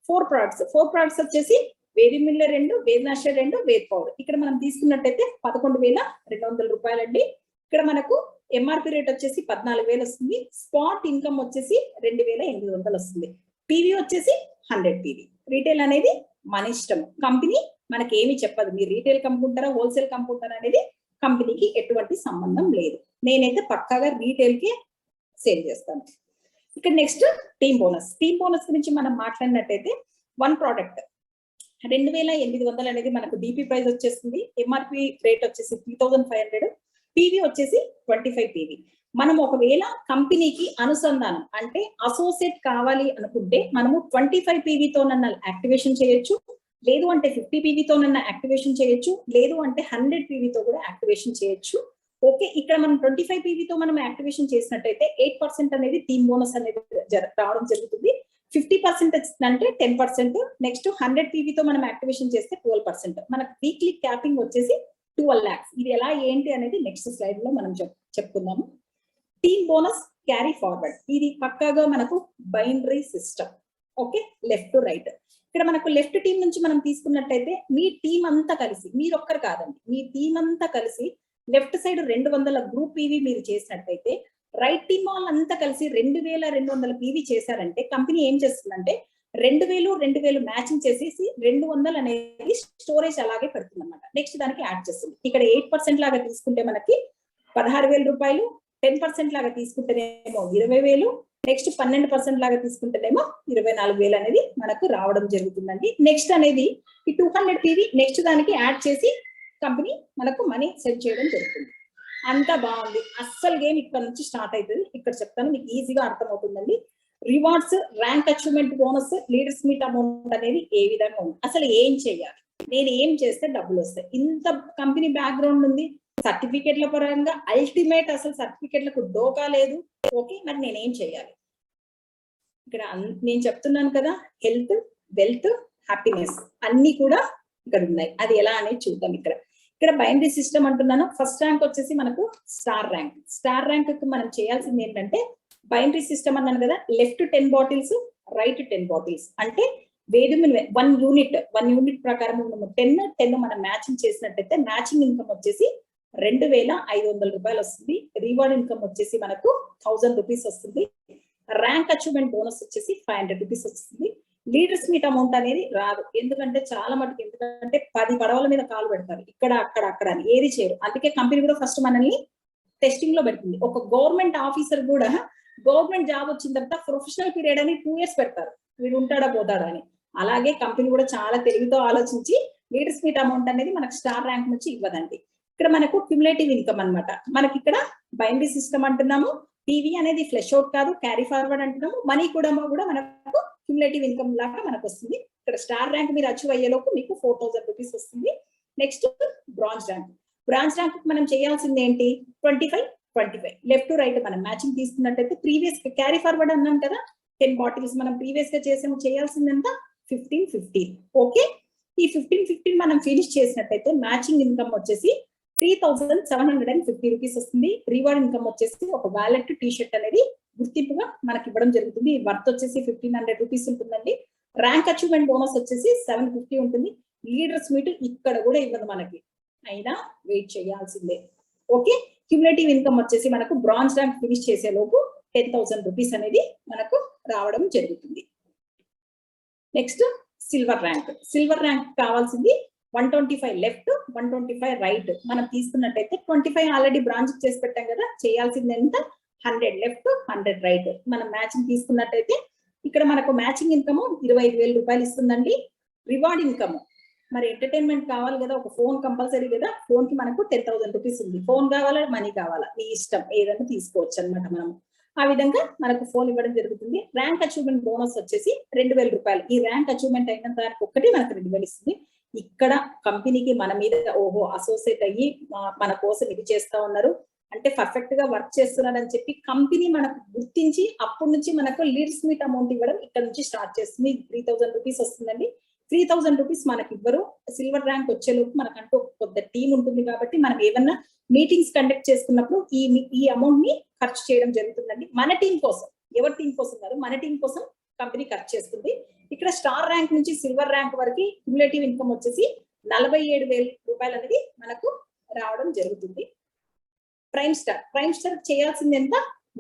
4 ప్రోడక్ట్స్ వచ్చేసి వేది మిల్ల 2, వేద్ నాష్ 2, వేద్ పౌడర్. ఇక్కడ మనం తీసుకున్నట్టయితే 11,200 రూపాయలు అండి. ఇక్కడ మనకు ఎంఆర్పి రేట్ వచ్చేసి 14,000 వస్తుంది. స్పాట్ ఇన్కమ్ వచ్చేసి 2,800 వస్తుంది. పీవీ వచ్చేసి 100 పీవీ. రీటైల్ అనేది మన ఇష్టం, కంపెనీ మనకి ఏమి చెప్పదు. మీరు రీటైల్ కమ్ముకుంటారా హోల్సేల్ కమ్ముకుంటారా అనేది కంపెనీకి ఎటువంటి సంబంధం లేదు. నేనైతే పక్కాగా రీటైల్ కి సేల్ చేస్తాను. ఇక్కడ నెక్స్ట్ టీమ్ బోనస్ గురించి మనం మాట్లాడినట్టయితే 1 ప్రోడక్ట్ 2800 అనేది మనకు డిపి ప్రైస్ వచ్చేస్తుంది. ఎంఆర్పి రేట్ వచ్చేసి 3500, పీవీ వచ్చేసి 25 పీవీ. మనం ఒకవేళ కంపెనీకి అనుసంధానం అంటే అసోసియేట్ కావాలి అనుకుంటే మనము 25 పీవీతోనన్నా యాక్టివేషన్ చేయొచ్చు, లేదు అంటే 50 పీవీతోనన్నా యాక్టివేషన్ చేయొచ్చు, లేదు అంటే 100 పీవీతో కూడా యాక్టివేషన్ చేయొచ్చు. ఓకే, ఇక్కడ మనం 25 పీవీతో మనం యాక్టివేషన్ చేసినట్టయితే 8% అనేది టీమ్ బోనస్ అనేది రావడం జరుగుతుంది. 50% అంటే 10%. నెక్స్ట్ 100 పీవీతో మనం యాక్టివేషన్ చేస్తే 12%. మనకు వీక్లీ క్యాపింగ్ వచ్చేసి 12 lakhs. ఇది ఎలా ఏంటి అనేది నెక్స్ట్ స్లైడ్ లో మనం చెప్పుకుందాము. టీమ్ బోనస్ క్యారీ ఫార్వర్డ్, ఇది పక్కాగా మనకు binary system. Okay, left to right. ఇక్కడ మనకు లెఫ్ట్ టీం నుంచి మనం తీసుకున్నట్టయితే మీ టీం అంతా కలిసి, మీరు ఒక్కరు కాదండి, మీ టీం అంతా కలిసి లెఫ్ట్ సైడ్ 200 గ్రూప్ పీవీ మీరు చేసినట్టయితే రైట్ టీమ్ వాళ్ళంతా కలిసి 2200 పీవీ చేశారంటే కంపెనీ ఏం చేస్తుందంటే 2000 మ్యాచింగ్ చేసేసి 200 అనేది స్టోరేజ్ అలాగే పెడుతుంది అనమాట. నెక్స్ట్ దానికి యాడ్ చేస్తుంది. ఇక్కడ 8% లాగా తీసుకుంటే మనకి 16,000 రూపాయలు, 10% లాగా తీసుకుంటేనేమో 20,000, నెక్స్ట్ 12% లాగా తీసుకుంటేనేమో 24,000 అనేది మనకు రావడం జరుగుతుందండి. నెక్స్ట్ అనేది ఈ 200 పీవీ నెక్స్ట్ దానికి యాడ్ చేసి కంపెనీ మనకు మనీ సెండ్ చేయడం జరుగుతుంది. అంతా బాగుంది. అస్సలు గేమ్ ఇక్కడ నుంచి స్టార్ట్ అవుతుంది. ఇక్కడ చెప్తాను, మీకు ఈజీగా అర్థమవుతుందండి. Rewards, rank achievement bonus, leaders meet amount అనేది ఏ విధంగా ఉంది, అసలు ఏం చేయాలి, నేను ఏం చేస్తే డబ్బులు వస్తాయి, ఇంత కంపెనీ బ్యాక్గ్రౌండ్ ఉంది, సర్టిఫికెట్ల పరంగా అల్టిమేట్, అసలు సర్టిఫికెట్లకు డోకా లేదు. ఓకే, మరి నేనేం చేయాలి? ఇక్కడ నేను చెప్తున్నాను కదా, హెల్త్, వెల్త్, హ్యాపీనెస్ అన్ని కూడా ఇక్కడ ఉన్నాయి. అది ఎలా అనేది చూద్దాం. ఇక్కడ బైనరీ సిస్టమ్ అంటున్నాను. ఫస్ట్ ర్యాంక్ వచ్చేసి మనకు స్టార్ ర్యాంక్ కి మనం చేయాల్సింది ఏంటంటే బైనరీ సిస్టమ్ అన్నాను కదా, లెఫ్ట్ 10 బాటిల్స్, రైట్ 10 బాటిల్స్. అంటే వేది 1 యూనిట్ ప్రకారం 10 మనం మ్యాచింగ్ చేసినట్టయితే మ్యాచింగ్ ఇన్కమ్ వచ్చేసి 2,500 రూపాయలు వస్తుంది. రివార్డ్ ఇన్కమ్ వచ్చేసి మనకు 1000 రూపీస్ వస్తుంది. ర్యాంక్ అచీవ్మెంట్ బోనస్ వచ్చేసి 500 రూపీస్ వస్తుంది. లీడర్స్ మీట్ అమౌంట్ అనేది రాదు, ఎందుకంటే చాలా మటుకు, ఎందుకంటే 10 పడవల మీద కాలు పెడతారు, ఇక్కడ అక్కడ అని ఏది చేయరు. అందుకే కంపెనీ కూడా ఫస్ట్ మనల్ని టెస్టింగ్ లో పెడుతుంది. ఒక గవర్నమెంట్ ఆఫీసర్ కూడా గవర్నమెంట్ జాబ్ వచ్చిన తర్వాత ప్రొఫెషనల్ పీరియడ్ అని 2 years పెడతారు, వీడు ఉంటాడా పోతాడా అని. అలాగే కంపెనీ కూడా చాలా తెలివితో ఆలోచించి లీడర్స్ మీట్ అమౌంట్ అనేది మనకు స్టార్ ర్యాంక్ నుంచి ఇవ్వదండి. ఇక్కడ మనకు క్యుములేటివ్ ఇన్కమ్ అన్నమాట. మనకి ఇక్కడ బైనరీ సిస్టమ్ అంటున్నాము, పీవీ అనేది ఫ్లెష్ అవుట్ కాదు, క్యారీ ఫార్వర్డ్ అంటున్నాము. మనీ కూడా మనకు క్యుములేటివ్ ఇన్కమ్ లాగా మనకు వస్తుంది. ఇక్కడ స్టార్ ర్యాంక్ మీరు అచీవ్ అయ్యేలోపు మీకు 4,000 రూపీస్ వస్తుంది. నెక్స్ట్ బ్రాంజ్ ర్యాంక్ మనం చేయాల్సింది ఏంటి, 25 లెఫ్ట్ టు రైట్ మనం మ్యాచింగ్ తీసుకున్నట్టయితే ప్రీవియస్ క్యారీ ఫార్వర్డ్ అన్నాం కదా, 10 బాటిల్స్ మనం ప్రీవియస్ గా చేయాల్సింది ఎంత 15. ఓకే, ఈ 15 మనం ఫినిష్ చేసినట్టయితే మ్యాచింగ్ ఇన్కమ్ వచ్చేసి 3,750 రూపీస్ వస్తుంది. రివార్డ్ ఇన్కమ్ వచ్చేసి ఒక వాలెట్, టీ షర్ట్ అనేది గుర్తింపుగా మనకి ఇవ్వడం జరుగుతుంది. వర్త్ వచ్చేసి 1,500 రూపీస్ ఉంటుందండి. ర్యాంక్ అచీవ్మెంట్ బోనస్ వచ్చేసి 750 ఉంటుంది. లీడర్స్ మీట్ ఇక్కడ కూడా ఇవ్వదు మనకి, అయినా వెయిట్ చేయాల్సిందే. ఓకే, క్యుములేటివ్ ఇన్కమ్ వచ్చేసి మనకు బ్రాంజ్ ర్యాంక్ ఫినిష్ చేసే లోపు 10,000 రూపీస్ అనేది మనకు రావడం జరుగుతుంది. నెక్స్ట్ సిల్వర్ ర్యాంక్ కావాల్సింది 125 లెఫ్ట్ 125 రైట్. మనం తీసుకున్నట్టయితే 25 ఆల్రెడీ బ్రాంచ్ చేసి పెట్టాం కదా, చేయాల్సింది ఎంత 100 లెఫ్ట్ 100 రైట్. మనం మ్యాచింగ్ తీసుకున్నట్టయితే ఇక్కడ మనకు మ్యాచింగ్ ఇన్కమ్ 25,000 రూపాయలు ఇస్తుందండి. రివార్డ్ ఇన్కమ్ మరి ఎంటర్టైన్మెంట్ కావాలి కదా, ఒక ఫోన్ కంపల్సరీ కదా, ఫోన్ కి మనకు 10,000 రూపీస్ ఉంది. ఫోన్ కావాలా మనీ కావాలా మీ ఇష్టం, ఏదైనా తీసుకోవచ్చు అనమాట. మనం ఆ విధంగా మనకు ఫోన్ ఇవ్వడం జరుగుతుంది. ర్యాంక్ అచీవ్మెంట్ బోనస్ వచ్చేసి 2,000 రూపాయలు. ఈ ర్యాంక్ అచీవ్మెంట్ అయిన దానికి ఒక్కటి మనకు 2,000 ఇస్తుంది. ఇక్కడ కంపెనీకి మన మీద ఓహో అసోసియేట్ అయ్యి మన కోసం ఇది చేస్తా ఉన్నారు అంటే పర్ఫెక్ట్ గా వర్క్ చేస్తున్నారని చెప్పి కంపెనీ మనకు గుర్తించి అప్పటి నుంచి మనకు లీడ్స్ మీట్ అమౌంట్ ఇవ్వడం ఇక్కడ నుంచి స్టార్ట్ చేస్తుంది. 3,000 రూపీస్ వస్తుందండి. 3,000 రూపీస్ మనకి ఇవ్వరు. సిల్వర్ ర్యాంక్ వచ్చేలోపు మనకంటూ కొద్ది టీం ఉంటుంది కాబట్టి మనం ఏమన్నా మీటింగ్స్ కండక్ట్ చేసుకున్నప్పుడు ఈ అమౌంట్ ని ఖర్చు చేయడం జరుగుతుందండి. మన టీం కోసం, ఎవరి టీం కోసం కాదు, మన టీం కోసం కంపెనీ ఖర్చు చేస్తుంది. ఇక్కడ స్టార్ ర్యాంక్ నుంచి సిల్వర్ ర్యాంక్ వరకు క్యుములేటివ్ ఇన్కమ్ వచ్చేసి 47,000 రూపాయలు అనేది మనకు రావడం జరుగుతుంది. ప్రైమ్ స్టార్ చేయాల్సింది ఎంత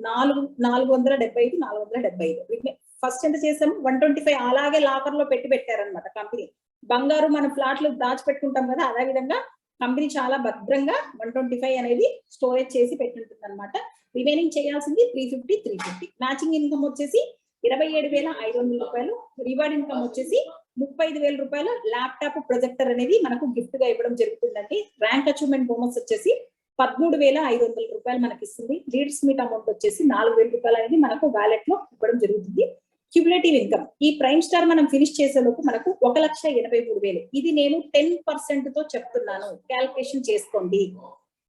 475. ఫస్ట్ ఎంత చేసాము 125 అలాగే లాకర్ లో పెట్టారనమాట కంపెనీ. బంగారు మన ఫ్లాట్లు దాచిపెట్టుకుంటాం కదా, అదే విధంగా కంపెనీ చాలా భద్రంగా 125 అనేది స్టోరేజ్ చేసి పెట్టుంటుంది అనమాట. రిమైనింగ్ చేయాల్సింది 350. మ్యాచింగ్ ఇన్కమ్ వచ్చేసి 27,500 రూపాయలు. రివార్డ్ ఇన్కమ్ వచ్చేసి 35,000 రూపాయలు. ల్యాప్టాప్ ప్రొజెక్టర్ అనేది మనకు గిఫ్ట్ గా ఇవ్వడం జరుగుతుందండి. ర్యాంక్ అచీవ్మెంట్ బోనస్ వచ్చేసి 13,500 రూపాయలు మనకి ఇస్తుంది. లీడ్స్ మీట్ అమౌంట్ వచ్చేసి 4,000 రూపాయలు అనేది మనకు వాలెట్ లో ఇవ్వడం జరుగుతుంది. క్యుములేటివ్ ఇన్కమ్ ఈ ప్రైమ్ స్టార్ మనం ఫినిష్ చేసేలోపు మనకు 1,83,000. ఇది నేను 10% తో చెప్తున్నాను, క్యాల్కులేషన్ చేసుకోండి.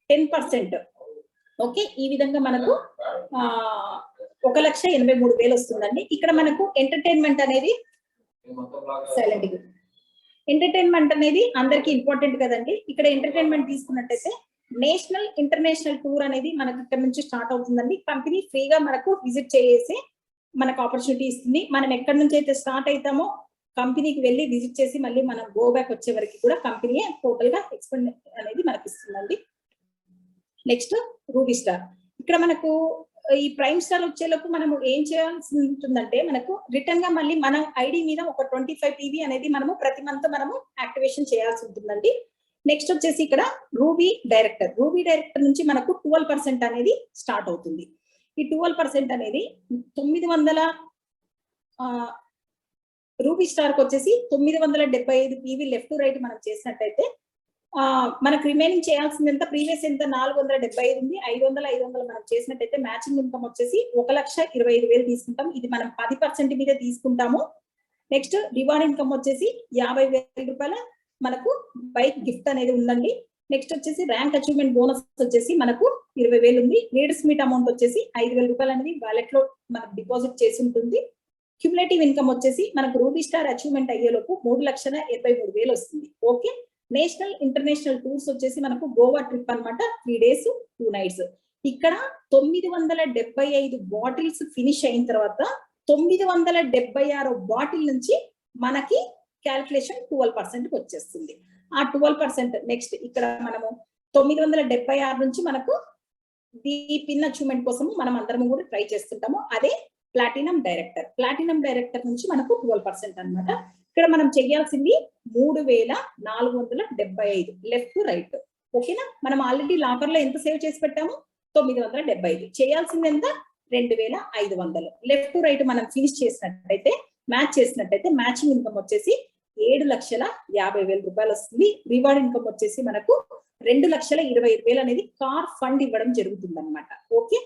10%. ఓకే, ఈ విధంగా మనకు 1,83,000 వస్తుందండి. ఇక్కడ మనకు ఎంటర్టైన్మెంట్ అనేది ఎంటర్టైన్మెంట్ అనేది అందరికి ఇంపార్టెంట్ కదండి. ఇక్కడ ఎంటర్టైన్మెంట్ తీసుకున్నట్టయితే నేషనల్ ఇంటర్నేషనల్ టూర్ అనేది మనకు ఇక్కడ నుంచి స్టార్ట్ అవుతుందండి. కంపెనీ ఫ్రీగా మనకు విజిట్ చేసి మనకు ఆపర్చునిటీ ఇస్తుంది. మనం ఎక్కడి నుంచి అయితే స్టార్ట్ అవుతామో కంపెనీకి వెళ్ళి విజిట్ చేసి మళ్ళీ మనం గో బ్యాక్ వచ్చే వరకు కూడా కంపెనీ టోటల్ గా ఎక్స్పెండ్ అనేది మనకి ఇస్తుందండి. Next ruby star. ఇక్కడ మనకు ఈ ప్రైమ్ స్టార్ వచ్చేలోపు మనం ఏం చేయాల్సి ఉంటుందంటే మనకు రిటర్న్ గా మళ్ళీ మన ఐడి మీద ఒక 25 PV అనేది మనము ప్రతి మంత్ మనము యాక్టివేషన్ చేయాల్సి ఉంటుందండి. నెక్స్ట్ వచ్చేసి ఇక్కడ రూబీ డైరెక్టర్ నుంచి మనకు 12% అనేది స్టార్ట్ అవుతుంది. ఈ 12% అనేది 900 రూబీ స్టార్ కి వచ్చేసి 975 PV లెఫ్ట్ రైట్ మనం చేసినట్టయితే మనకు రిమైనింగ్ చేయాల్సింది ఎంత, ప్రీవియస్ ఎంత 475 ఉంది, 500 మనం చేసినట్టయితే మ్యాచింగ్ ఇన్కమ్ వచ్చేసి 1,25,000 తీసుకుంటాం. ఇది మనం 10% మీద తీసుకుంటాము. నెక్స్ట్ రివార్డ్ ఇన్కమ్ వచ్చేసి 50,000 రూపాయల మనకు బైక్ గిఫ్ట్ అనేది ఉందండి. నెక్స్ట్ వచ్చేసి ర్యాంక్ అచీవ్మెంట్ బోనస్ వచ్చేసి మనకు 20,000 ఉంది. లీడ్స్ మీట్ అమౌంట్ వచ్చేసి 5,000 రూపాయలు అనేది వాలెట్ లో మనకు డిపాజిట్ చేసి ఉంటుంది. క్యుములేటివ్ ఇన్కమ్ వచ్చేసి మనకు రూబీ స్టార్ అచీవ్మెంట్ అయ్యేలోపు 3,83,000 వస్తుంది. ఓకే, నేషనల్ ఇంటర్నేషనల్ టూర్స్ వచ్చేసి మనకు గోవా ట్రిప్ అనమాట, 3 days 2 nights. ఇక్కడ 975 బాటిల్స్ ఫినిష్ అయిన తర్వాత 976 బాటిల్ నుంచి మనకి క్యాల్కులేషన్ 12% వచ్చేస్తుంది. ఆ 12% నెక్స్ట్ ఇక్కడ మనము 976 నుంచి మనకు ది పిన్ అచీవ్మెంట్ కోసము మనం అందరం కూడా ట్రై చేస్తుంటాము. అదే ప్లాటినం డైరెక్టర్ నుంచి మనకు 12% అన్నమాట. ఇక్కడ మనం చేయాల్సింది 3,475 లెఫ్ట్ రైట్. ఓకేనా, మనం ఆల్రెడీ లాకర్ లో ఎంత సేవ్ చేసి పెట్టాము 975. చేయాల్సింది ఎంత 2,500. లెఫ్ట్ రైట్ మనం ఫినిష్ చేసినట్టయితే మ్యాచ్ చేసినట్టయితే మ్యాచింగ్ ఇన్కమ్ వచ్చేసి 7,50,000 రూపాయలు వస్తుంది. రివార్డ్ ఇన్కమ్ వచ్చేసి మనకు 2,25,000 అనేది కార్ ఫండ్ ఇవ్వడం జరుగుతుంది అనమాట. ఓకే,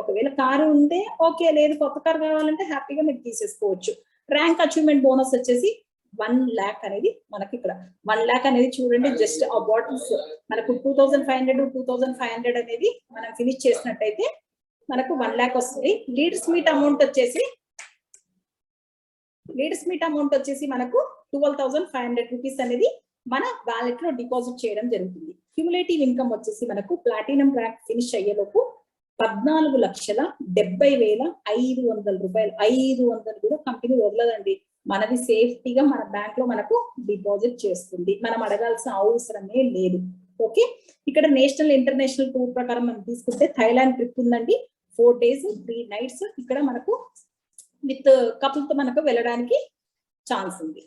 ఒకవేళ కారు ఉంటే ఓకే, లేదు కొత్త కారు కావాలంటే హ్యాపీగా మీరు తీసేసుకోవచ్చు. ర్యాంక్ అచీవ్మెంట్ బోనస్ వచ్చేసి 1 lakh అనేది మనకి ఇక్కడ 1 lakh అనేది చూడండి, జస్ట్ ఆ బాటిల్స్ మనకు 2,500 అనేది మనం ఫినిష్ చేసినట్టయితే మనకు 1 lakh వస్తుంది. లీడ్స్ మీట్ అమౌంట్ వచ్చేసి మనకు 12,500 రూపీస్ అనేది మన వాలెట్ లో డిపాజిట్ చేయడం జరుగుతుంది. క్యుములేటివ్ ఇన్కమ్ వచ్చేసి మనకు ప్లాటినం ర్యాంక్ ఫినిష్ అయ్యేలోపు 14,70,500 రూపాయలు. 500 కూడా కంపెనీ వదలదండి, మనది సేఫ్టీగా మన బ్యాంక్ లో మనకు డిపాజిట్ చేస్తుంది. మనం అడగాల్సిన అవసరమే లేదు. ఓకే, ఇక్కడ నేషనల్ ఇంటర్నేషనల్ టూర్ ప్రకారం మనం తీసుకుంటే థైలాండ్ ట్రిప్ ఉందండి, 4 days 3 nights. ఇక్కడ మనకు విత్ కపుల్ తో మనకు వెళ్ళడానికి ఛాన్స్ ఉంది.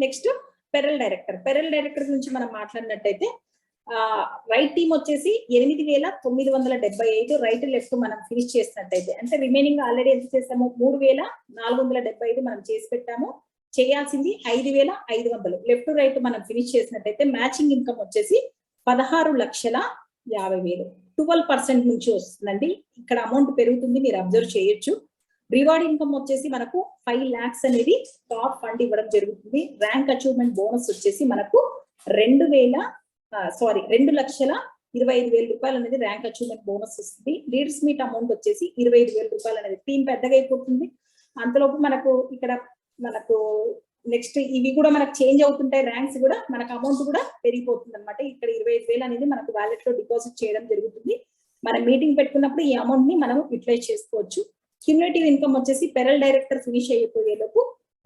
నెక్స్ట్ పెరల్ డైరెక్టర్ గురించి మనం మాట్లాడినట్టయితే రైట్ టీమ్ వచ్చేసి 8,975 రైట్ లెఫ్ట్ మనం ఫినిష్ చేసినట్టయితే, అంటే రిమైనింగ్ ఆల్రెడీ ఎంత చేసాము 3,475 మనం చేసి పెట్టాము. చేయాల్సింది 5,500 లెఫ్ట్ రైట్ మనం ఫినిష్ చేసినట్టయితే మ్యాచింగ్ ఇన్కమ్ వచ్చేసి 16,50,000 12% నుంచి వస్తుందండి. ఇక్కడ అమౌంట్ పెరుగుతుంది, మీరు అబ్జర్వ్ చేయొచ్చు. రివార్డ్ ఇన్కమ్ వచ్చేసి మనకు 5 lakhs అనేది టాప్ ఫండ్ ఇవ్వడం జరుగుతుంది. ర్యాంక్ అచీవ్మెంట్ బోనస్ వచ్చేసి మనకు 2,25,000 రూపాయలు అనేది ర్యాంక్ అచీవ్మెంట్ బోనస్ వస్తుంది. లీడర్స్ మీట్ అమౌంట్ వచ్చేసి 25,000 రూపాయలు అనేది. టీం పెద్దగా అయిపోతుంది, అంతలోపు మనకు నెక్స్ట్ ఇవి కూడా మనకు చేంజ్ అవుతుంటాయి, ర్యాంక్స్ కూడా మనకు అమౌంట్ కూడా పెరిగిపోతుంది అనమాట. ఇక్కడ 25,000 అనేది మనకు వ్యాలెట్ లో డిపాజిట్ చేయడం జరుగుతుంది. మనం మీటింగ్ పెట్టుకున్నప్పుడు ఈ అమౌంట్ ని మనం యూటిలైజ్ చేసుకోవచ్చు. క్యూములేటివ్ ఇన్కమ్ వచ్చేసి పెరల్ డైరెక్టర్ ఫినిష్ అయిపోయేలోపు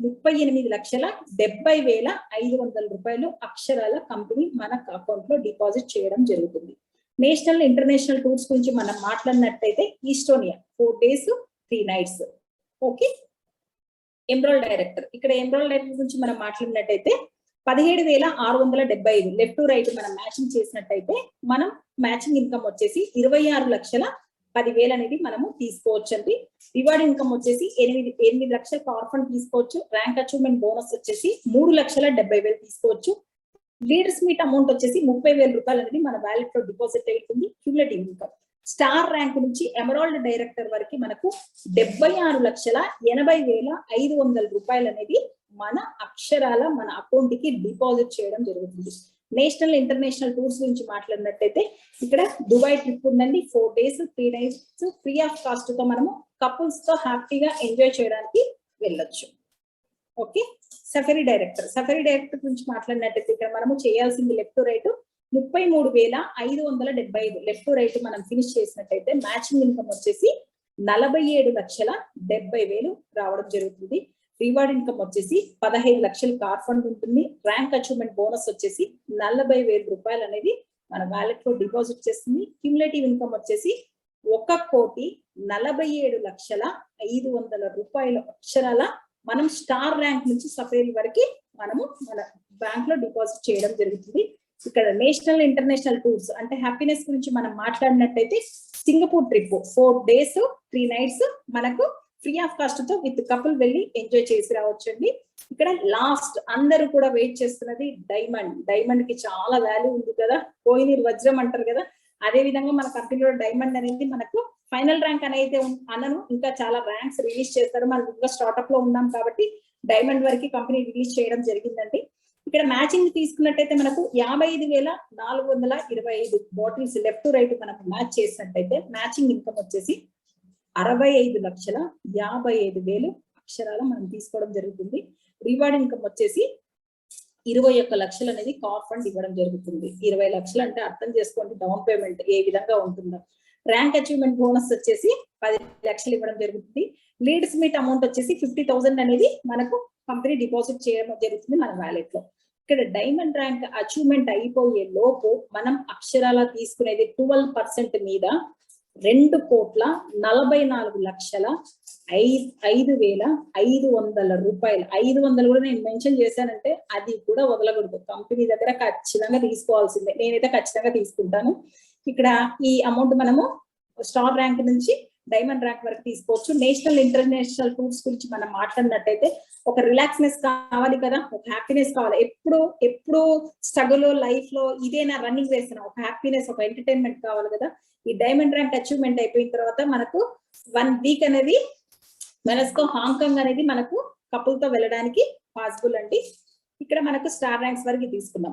38,70,500 రూపాయలు అక్షరాల కంపెనీ మన అకౌంట్ లో డిపాజిట్ చేయడం జరుగుతుంది. నేషనల్ ఇంటర్నేషనల్ టూర్స్ గురించి మనం మాట్లాడినట్టయితే ఈస్టోనియా 4 days 3 nights. ఓకే. ఎంబ్రాయిడ్ డైరెక్టర్ గురించి మనం మాట్లాడినట్టయితే 17,675 లెఫ్ట్ రైట్ మనం మ్యాచింగ్ చేసినట్టయితే మనం మ్యాచింగ్ ఇన్కమ్ వచ్చేసి 26,10,000 అనేది మనము తీసుకోవచ్చు అండి. రివార్డ్ ఇన్కమ్ వచ్చేసి 8 లక్షల పవర్ ఫండ్ తీసుకోవచ్చు. ర్యాంక్ అచీవ్మెంట్ బోనస్ వచ్చేసి 3,70,000 తీసుకోవచ్చు. లీడర్స్ మీట్ అమౌంట్ వచ్చేసి 30,000 రూపాయలు అనేది మన వ్యాలెట్ లో డిపాజిట్ అవుతుంది. క్యూములేటివ్ ఇన్కమ్ స్టార్ ర్యాంక్ నుంచి ఎమరాల్డ్ డైరెక్టర్ వరకు మనకు 76,80,500 రూపాయలు అనేది మన అక్షరాల మన అకౌంట్ కి డిపాజిట్ చేయడం జరుగుతుంది. నేషనల్ ఇంటర్నేషనల్ టూర్స్ గురించి మాట్లాడినట్టయితే ఇక్కడ దుబాయ్ ట్రిప్ ఉందండి. 4 days 3 nights free of cost తో మనము కపుల్స్ తో హ్యాపీగా ఎంజాయ్ చేయడానికి వెళ్ళొచ్చు. ఓకే. సఫరీ డైరెక్టర్ గురించి మాట్లాడినట్టయితే ఇక్కడ మనము చేయాల్సింది లెఫ్ట్ రైట్ 33,575 లెఫ్ట్ రైట్ మనం ఫినిష్ చేసినట్టయితే మ్యాచింగ్ ఇన్కమ్ వచ్చేసి 47,70,000 రావడం జరుగుతుంది. రివార్డ్ ఇన్కమ్ వచ్చేసి 15 లక్షలు కార్ ఫండ్ ఉంటుంది. ర్యాంక్ అచీవ్మెంట్ బోనస్ వచ్చేసి 40,000 రూపాయలు అనేది మన వ్యాలెట్ లో డిపాజిట్ చేస్తుంది. క్యూములేటివ్ ఇన్కమ్ వచ్చేసి 1,47,500,000 రూపాయలు అక్షరాల మనం స్టార్ ర్యాంక్ నుంచి సఫేరీ వరకు మనము మన బ్యాంక్ లో డిపాజిట్ చేయడం జరుగుతుంది. ఇక్కడ నేషనల్ ఇంటర్నేషనల్ టూర్స్ అంటే హ్యాపీనెస్ గురించి మనం మాట్లాడినట్టయితే సింగపూర్ ట్రిప్ 4 days 3 nights మనకు ఫ్రీ ఆఫ్ కాస్ట్ తో విత్ కపుల్ వెళ్ళి ఎంజాయ్ చేసి రావచ్చు అండి. ఇక్కడ లాస్ట్ అందరూ కూడా వెయిట్ చేస్తున్నది డైమండ్ కి చాలా వాల్యూ ఉంది కదా, కోహినూర్ వజ్రం అంటారు కదా, అదే విధంగా మన కంపెనీలో డైమండ్ అనేది మనకు ఫైనల్ ర్యాంక్ అనేది అనను, ఇంకా చాలా ర్యాంక్స్ రిలీజ్ చేస్తారు. మనం ఇంకా స్టార్ట్అప్ లో ఉన్నాం కాబట్టి డైమండ్ వరకు కంపెనీ రిలీజ్ చేయడం జరిగిందండి. ఇక్కడ మ్యాచింగ్ తీసుకున్నట్టయితే మనకు 55,425 బాటిల్స్ లెఫ్ట్ రైట్ మనకు మ్యాచ్ చేసినట్టయితే మ్యాచింగ్ ఇన్కమ్ వచ్చేసి 65,55,000 అక్షరాల మనం తీసుకోవడం జరుగుతుంది. రివార్డ్ ఇన్కమ్ వచ్చేసి 21 లక్షలు అనేది కార్ ఫండ్ ఇవ్వడం జరుగుతుంది. 20 లక్షలు అంటే అర్థం చేసుకోండి డౌన్ పేమెంట్ ఏ విధంగా ఉంటుందో. ర్యాంక్ అచీవ్మెంట్ బోనస్ వచ్చేసి 10 లక్షలు ఇవ్వడం జరుగుతుంది. లీడ్స్ మీట్ అమౌంట్ వచ్చేసి 50,000 అనేది మనకు కంపెనీ డిపాజిట్ చేయడం జరుగుతుంది మన వ్యాలెట్ లో. ఇక్కడ డైమండ్ ర్యాంక్ అచీవ్మెంట్ అయిపోయే లోపు మనం అక్షరాల తీసుకునేది 12% మీద 2,44,05,500 రూపాయలు. 500 కూడా నేను మెన్షన్ చేశానంటే అది కూడా వదలకూడదు, కంపెనీ దగ్గర ఖచ్చితంగా తీసుకోవాల్సిందే. నేనైతే ఖచ్చితంగా తీసుకుంటాను. ఇక్కడ ఈ అమౌంట్ మనము స్టార్ ర్యాంక్ నుంచి డైమండ్ ర్యాంక్ వరకు తీసుకోవచ్చు. నేషనల్ ఇంటర్నేషనల్ టూర్స్ గురించి మనం మాట్లాడినట్టయితే ఒక రిలాక్స్నెస్ కావాలి కదా, ఒక హ్యాపీనెస్ కావాలి. ఎప్పుడు స్ట్రగుల్ లైఫ్ లో ఇదే నా రన్నింగ్ వేసిన ఒక హ్యాపీనెస్ ఒక ఎంటర్టైన్మెంట్ కావాలి కదా. ఈ డైమండ్ ర్యాంక్ అచీవ్మెంట్ అయిపోయిన తర్వాత మనకు 1 week అనేది వెనస్కో హాంకాంగ్ అనేది మనకు కపుల్ తో వెళ్ళడానికి పాసిబుల్ అండి. ఇక్కడ మనకు స్టార్ ర్యాంక్స్ వరకు తీసుకుందాం.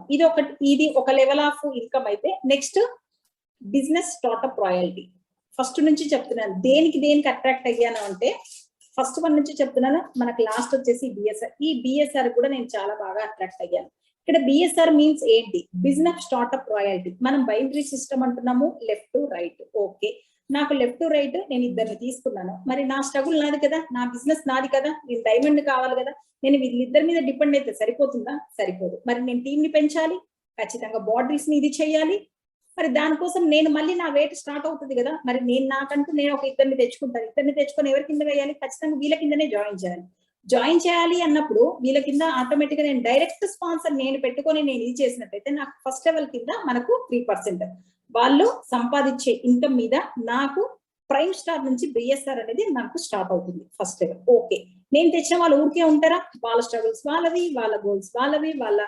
ఇది ఒక లెవెల్ ఆఫ్ ఇన్కమ్ అయితే next business startup royalty. First నుంచి చెప్తున్నాను దేనికి అట్రాక్ట్ అయ్యాను అంటే ఫస్ట్ 1 నుంచి చెప్తున్నాను. మనకు లాస్ట్ వచ్చేసి బిఎస్ఆర్. ఈ బిఎస్ఆర్ కూడా నేను చాలా బాగా అట్రాక్ట్ అయ్యాను. ఇక్కడ బిఎస్ఆర్ మీన్స్ ఏంటి? Business startup royalty. మనం బైనరీ సిస్టమ్ అంటున్నాము, లెఫ్ట్ రైట్. ఓకే, నాకు లెఫ్ట్ రైట్ నేను ఇద్దరిని తీసుకున్నాను. మరి నా స్ట్రగుల్ నాది కదా, నా బిజినెస్ నాది కదా, నేను డైమండ్ కావాలి కదా. నేను వీళ్ళిద్దరి మీద డిపెండ్ అయితే సరిపోతుందా? సరిపోదు. మరి నేను టీంని పెంచాలి, ఖచ్చితంగా బాడీస్ ని ఇది చేయాలి. మరి దానికోసం నేను మళ్ళీ నా వెయిట్ స్టార్ట్ అవుతుంది కదా. మరి నాకంటూ నేను ఒక ఇద్దరిని తెచ్చుకుంటాను. ఇద్దరిని తెచ్చుకొని ఎవరి కింద వేయాలి? ఖచ్చితంగా వీళ్ళ కిందనే జాయిన్ చేయాలి. జాయిన్ చేయాలి అన్నప్పుడు వీళ్ళ కింద ఆటోమేటిక్ గా నేను డైరెక్ట్ స్పాన్సర్ నేను పెట్టుకొని నేను ఇది చేసినట్టయితే నాకు ఫస్ట్ లెవెల్ కింద మనకు 3% వాళ్ళు సంపాదించే ఇన్కమ్ మీద నాకు ప్రైమ్ స్టార్ నుంచి బిఎస్ఆర్ అనేది నాకు స్టార్ట్ అవుతుంది ఫస్ట్ లెవెల్. ఓకే, నేను తెచ్చిన వాళ్ళు ఊరికే ఉంటారా? వాళ్ళ స్ట్రగుల్స్ వాళ్ళవి, వాళ్ళ గోల్స్ వాళ్ళవి, వాళ్ళ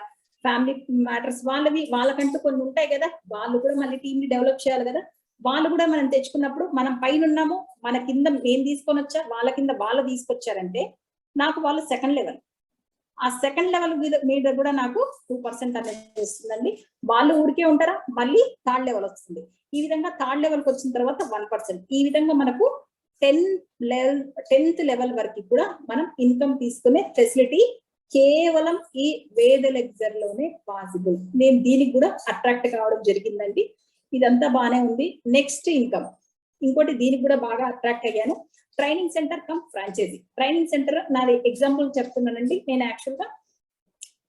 ఫ్యామిలీ మ్యాటర్స్ వాళ్ళవి, వాళ్ళకంటూ కొన్ని ఉంటాయి కదా, వాళ్ళు కూడా మళ్ళీ టీమ్ ని డెవలప్ చేయాలి కదా. వాళ్ళు కూడా మనం తెచ్చుకున్నప్పుడు మనం పైన ఉన్నాము, మన కింద నేను తీసుకొని వచ్చా, వాళ్ళ కింద వాళ్ళు తీసుకొచ్చారంటే నాకు వాళ్ళు సెకండ్ లెవెల్. ఆ సెకండ్ లెవెల్ మీద కూడా నాకు 2% అనేది వస్తుందండి. వాళ్ళు ఊరికే ఉంటారా? మళ్ళీ థర్డ్ లెవెల్ వస్తుంది. ఈ విధంగా థర్డ్ లెవెల్కి వచ్చిన తర్వాత 1%. ఈ విధంగా మనకు 10th లెవెల్ వరకు కూడా మనం ఇన్కమ్ తీసుకునే ఫెసిలిటీ కేవలం ఈ వేద లెక్చర్ లోనే పాసిబుల్. నేను దీనికి కూడా అట్రాక్ట్ కావడం జరిగిందండి. ఇదంతా బానే ఉంది. నెక్స్ట్ ఇన్కమ్ ఇంకోటి దీనికి కూడా బాగా అట్రాక్ట్ అయ్యాను. Training centre cum franchisee. Training centre నాది ఎగ్జాంపుల్ చెప్తున్నానండి. నేను యాక్చువల్ గా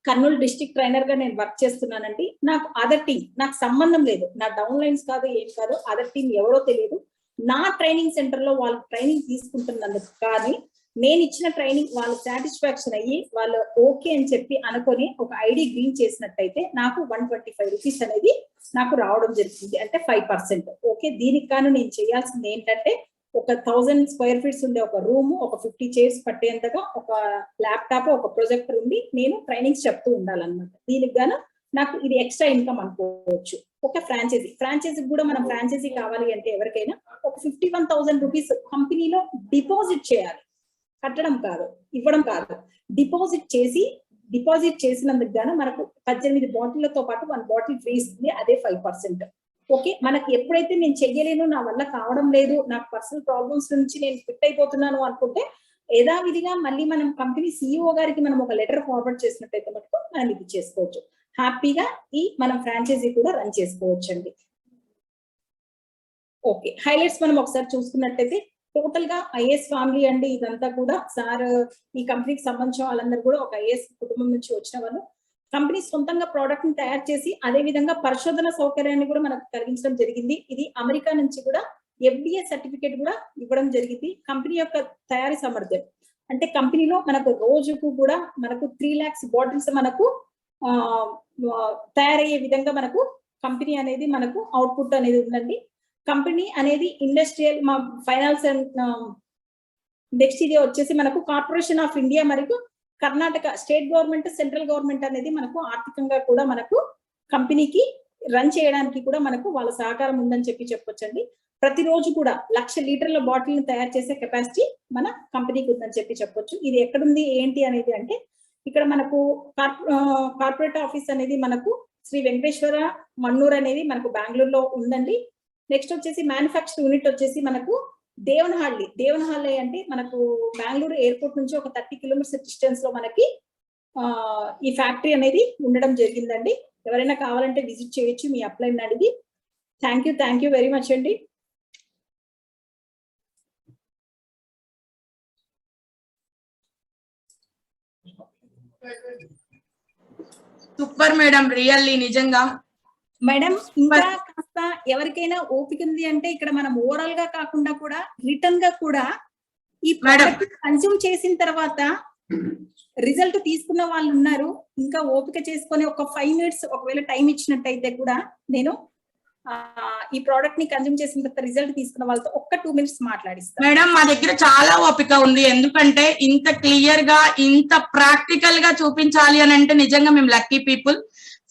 కర్నూలు డిస్ట్రిక్ట్ ట్రైనర్ గా నేను వర్క్ చేస్తున్నానండి. నాకు అదర్ టీం నాకు సంబంధం లేదు, నా డౌన్ లైన్స్ కాదు, ఏం కాదు, అదర్ టీం ఎవరో తెలియదు. నా ట్రైనింగ్ సెంటర్ లో వాళ్ళు ట్రైనింగ్ తీసుకుంటున్నందుకు కానీ నేను ఇచ్చిన ట్రైనింగ్ వాళ్ళు సాటిస్ఫాక్షన్ అయ్యి వాళ్ళు ఓకే అని చెప్పి అనుకొని ఒక ఐడి గ్రీన్ చేసినట్టయితే నాకు 125 రూపీస్ అనేది నాకు రావడం జరుగుతుంది, అంటే 5%. ఓకే, దీనికి కాను నేను చేయాల్సింది ఏంటంటే ఒక 1000 స్క్వేర్ ఫీట్స్ ఉండే ఒక రూమ్, ఒక 50 చైర్స్ పట్టేంతగా ఒక ల్యాప్టాప్, ఒక ప్రొజెక్టర్ ఉండి నేను ట్రైనింగ్స్ చెప్తూ ఉండాలన్నమాట. దీనికి గాను నాకు ఇది ఎక్స్ట్రా ఇన్కమ్ అనుకోవచ్చు. ఒక ఫ్రాంచైజీ కూడా మనం ఫ్రాంచైజీ కావాలి అంటే ఎవరికైనా ఒక 51,000 రూపీస్ కంపెనీలో డిపాజిట్ చేయాలి. కట్టడం కాదు, ఇవ్వడం కాదు, డిపాజిట్ చేసినందుకు గాను మనకు 18 బాటిళ్లతో పాటు 1 బాటిల్ ఫ్రీ ఇస్తుంది, అదే 5%. ఓకే, మనకి ఎప్పుడైతే నేను చెయ్యలేను, నా వల్ల కావడం లేదు, నాకు పర్సనల్ ప్రాబ్లమ్స్ నుంచి నేను ఫిట్ అయిపోతున్నాను అనుకుంటే యథావిధిగా మళ్ళీ మనం కంపెనీ సిఇఓ గారికి మనం ఒక లెటర్ ఫార్వర్డ్ చేసినట్టయితే మటుకు మనం ఇది చేసుకోవచ్చు. హ్యాపీగా ఈ మనం ఫ్రాంచైజీ కూడా రన్ చేసుకోవచ్చు అండి. ఓకే, హైలైట్స్ మనం ఒకసారి చూసుకున్నట్టయితే టోటల్ గా ఐఏఎస్ ఫ్యామిలీ అండి. ఇదంతా కూడా సార్ ఈ కంపెనీకి సంబంధించిన వాళ్ళందరూ కూడా ఒక ఐఏఎస్ కుటుంబం నుంచి వచ్చిన వాళ్ళు. కంపెనీ సొంతంగా ప్రోడక్ట్ ని తయారు చేసి అదే విధంగా పరిశోధన సౌకర్యాన్ని కూడా మనకు కలిగించడం జరిగింది. ఇది అమెరికా నుంచి కూడా FDA సర్టిఫికేట్ కూడా ఇవ్వడం జరిగింది. కంపెనీ యొక్క తయారీ సామర్థ్యం అంటే కంపెనీలో మనకు రోజుకు కూడా మనకు 3 lakhs బాటిల్స్ మనకు తయారయ్యే విధంగా మనకు కంపెనీ అనేది మనకు అవుట్పుట్ అనేది ఉందండి. కంపెనీ అనేది ఇండస్ట్రియల్ ఫైనాన్స్ అండ్ నెక్స్ట్ ఇది వచ్చేసి మనకు కార్పొరేషన్ ఆఫ్ ఇండియా మరియు Karnataka state government, central government అనేది మనకు ఆర్థికంగా కూడా మనకు కంపెనీకి రన్ చేయడానికి కూడా మనకు వాళ్ళ సహకారం ఉందని చెప్పొచ్చండి. ప్రతిరోజు కూడా 1,00,000 లీటర్ల బాటిల్ ని తయారు చేసే కెపాసిటీ మన కంపెనీకి ఉందని చెప్పొచ్చు. ఇది ఎక్కడుంది ఏంటి అనేది అంటే ఇక్కడ మనకు కార్పొరేట్ ఆఫీస్ అనేది మనకు శ్రీ వెంకటేశ్వర మన్నూర్ అనేది మనకు బెంగళూరులో ఉందండి. నెక్స్ట్ వచ్చేసి మ్యానుఫ్యాక్చర్ యూనిట్ వచ్చేసి మనకు దేవనహల్లి అంటే మనకు బెంగళూరు ఎయిర్పోర్ట్ నుంచి ఒక 30 కిలోమీటర్స్ డిస్టెన్స్ లో మనకి ఈ ఫ్యాక్టరీ అనేది ఉండడం జరిగిందండి. ఎవరైనా కావాలంటే విజిట్ చేయొచ్చు మీ అప్లైన్ అడిగి. థ్యాంక్ యూ వెరీ మచ్ అండి. సూపర్ మేడం, రియల్లీ నిజంగా మేడం. ఇంకా కాస్త ఎవరికైనా ఓపిక ఉంది అంటే ఇక్కడ మనం ఓవరాల్ గా కాకుండా కూడా రిటర్న్ గా కూడా ఈ ప్రోడక్ట్ కన్స్యూమ్ చేసిన తర్వాత రిజల్ట్ తీసుకున్న వాళ్ళు ఉన్నారు. ఇంకా ఓపిక చేసుకొని ఒక 5 minutes ఒకవేళ టైం ఇచ్చినట్టయితే కూడా నేను ఈ ప్రోడక్ట్ ని కన్స్యూమ్ చేసిన తర్వాత రిజల్ట్ తీసుకున్న వాళ్ళతో ఒక్క 2 minutes మాట్లాడిస్తాను. మేడం మా దగ్గర చాలా ఓపిక ఉంది, ఎందుకంటే ఇంత క్లియర్ గా ఇంత ప్రాక్టికల్ గా చూపించాలి అని అంటే నిజంగా మేము లక్కీ పీపుల్.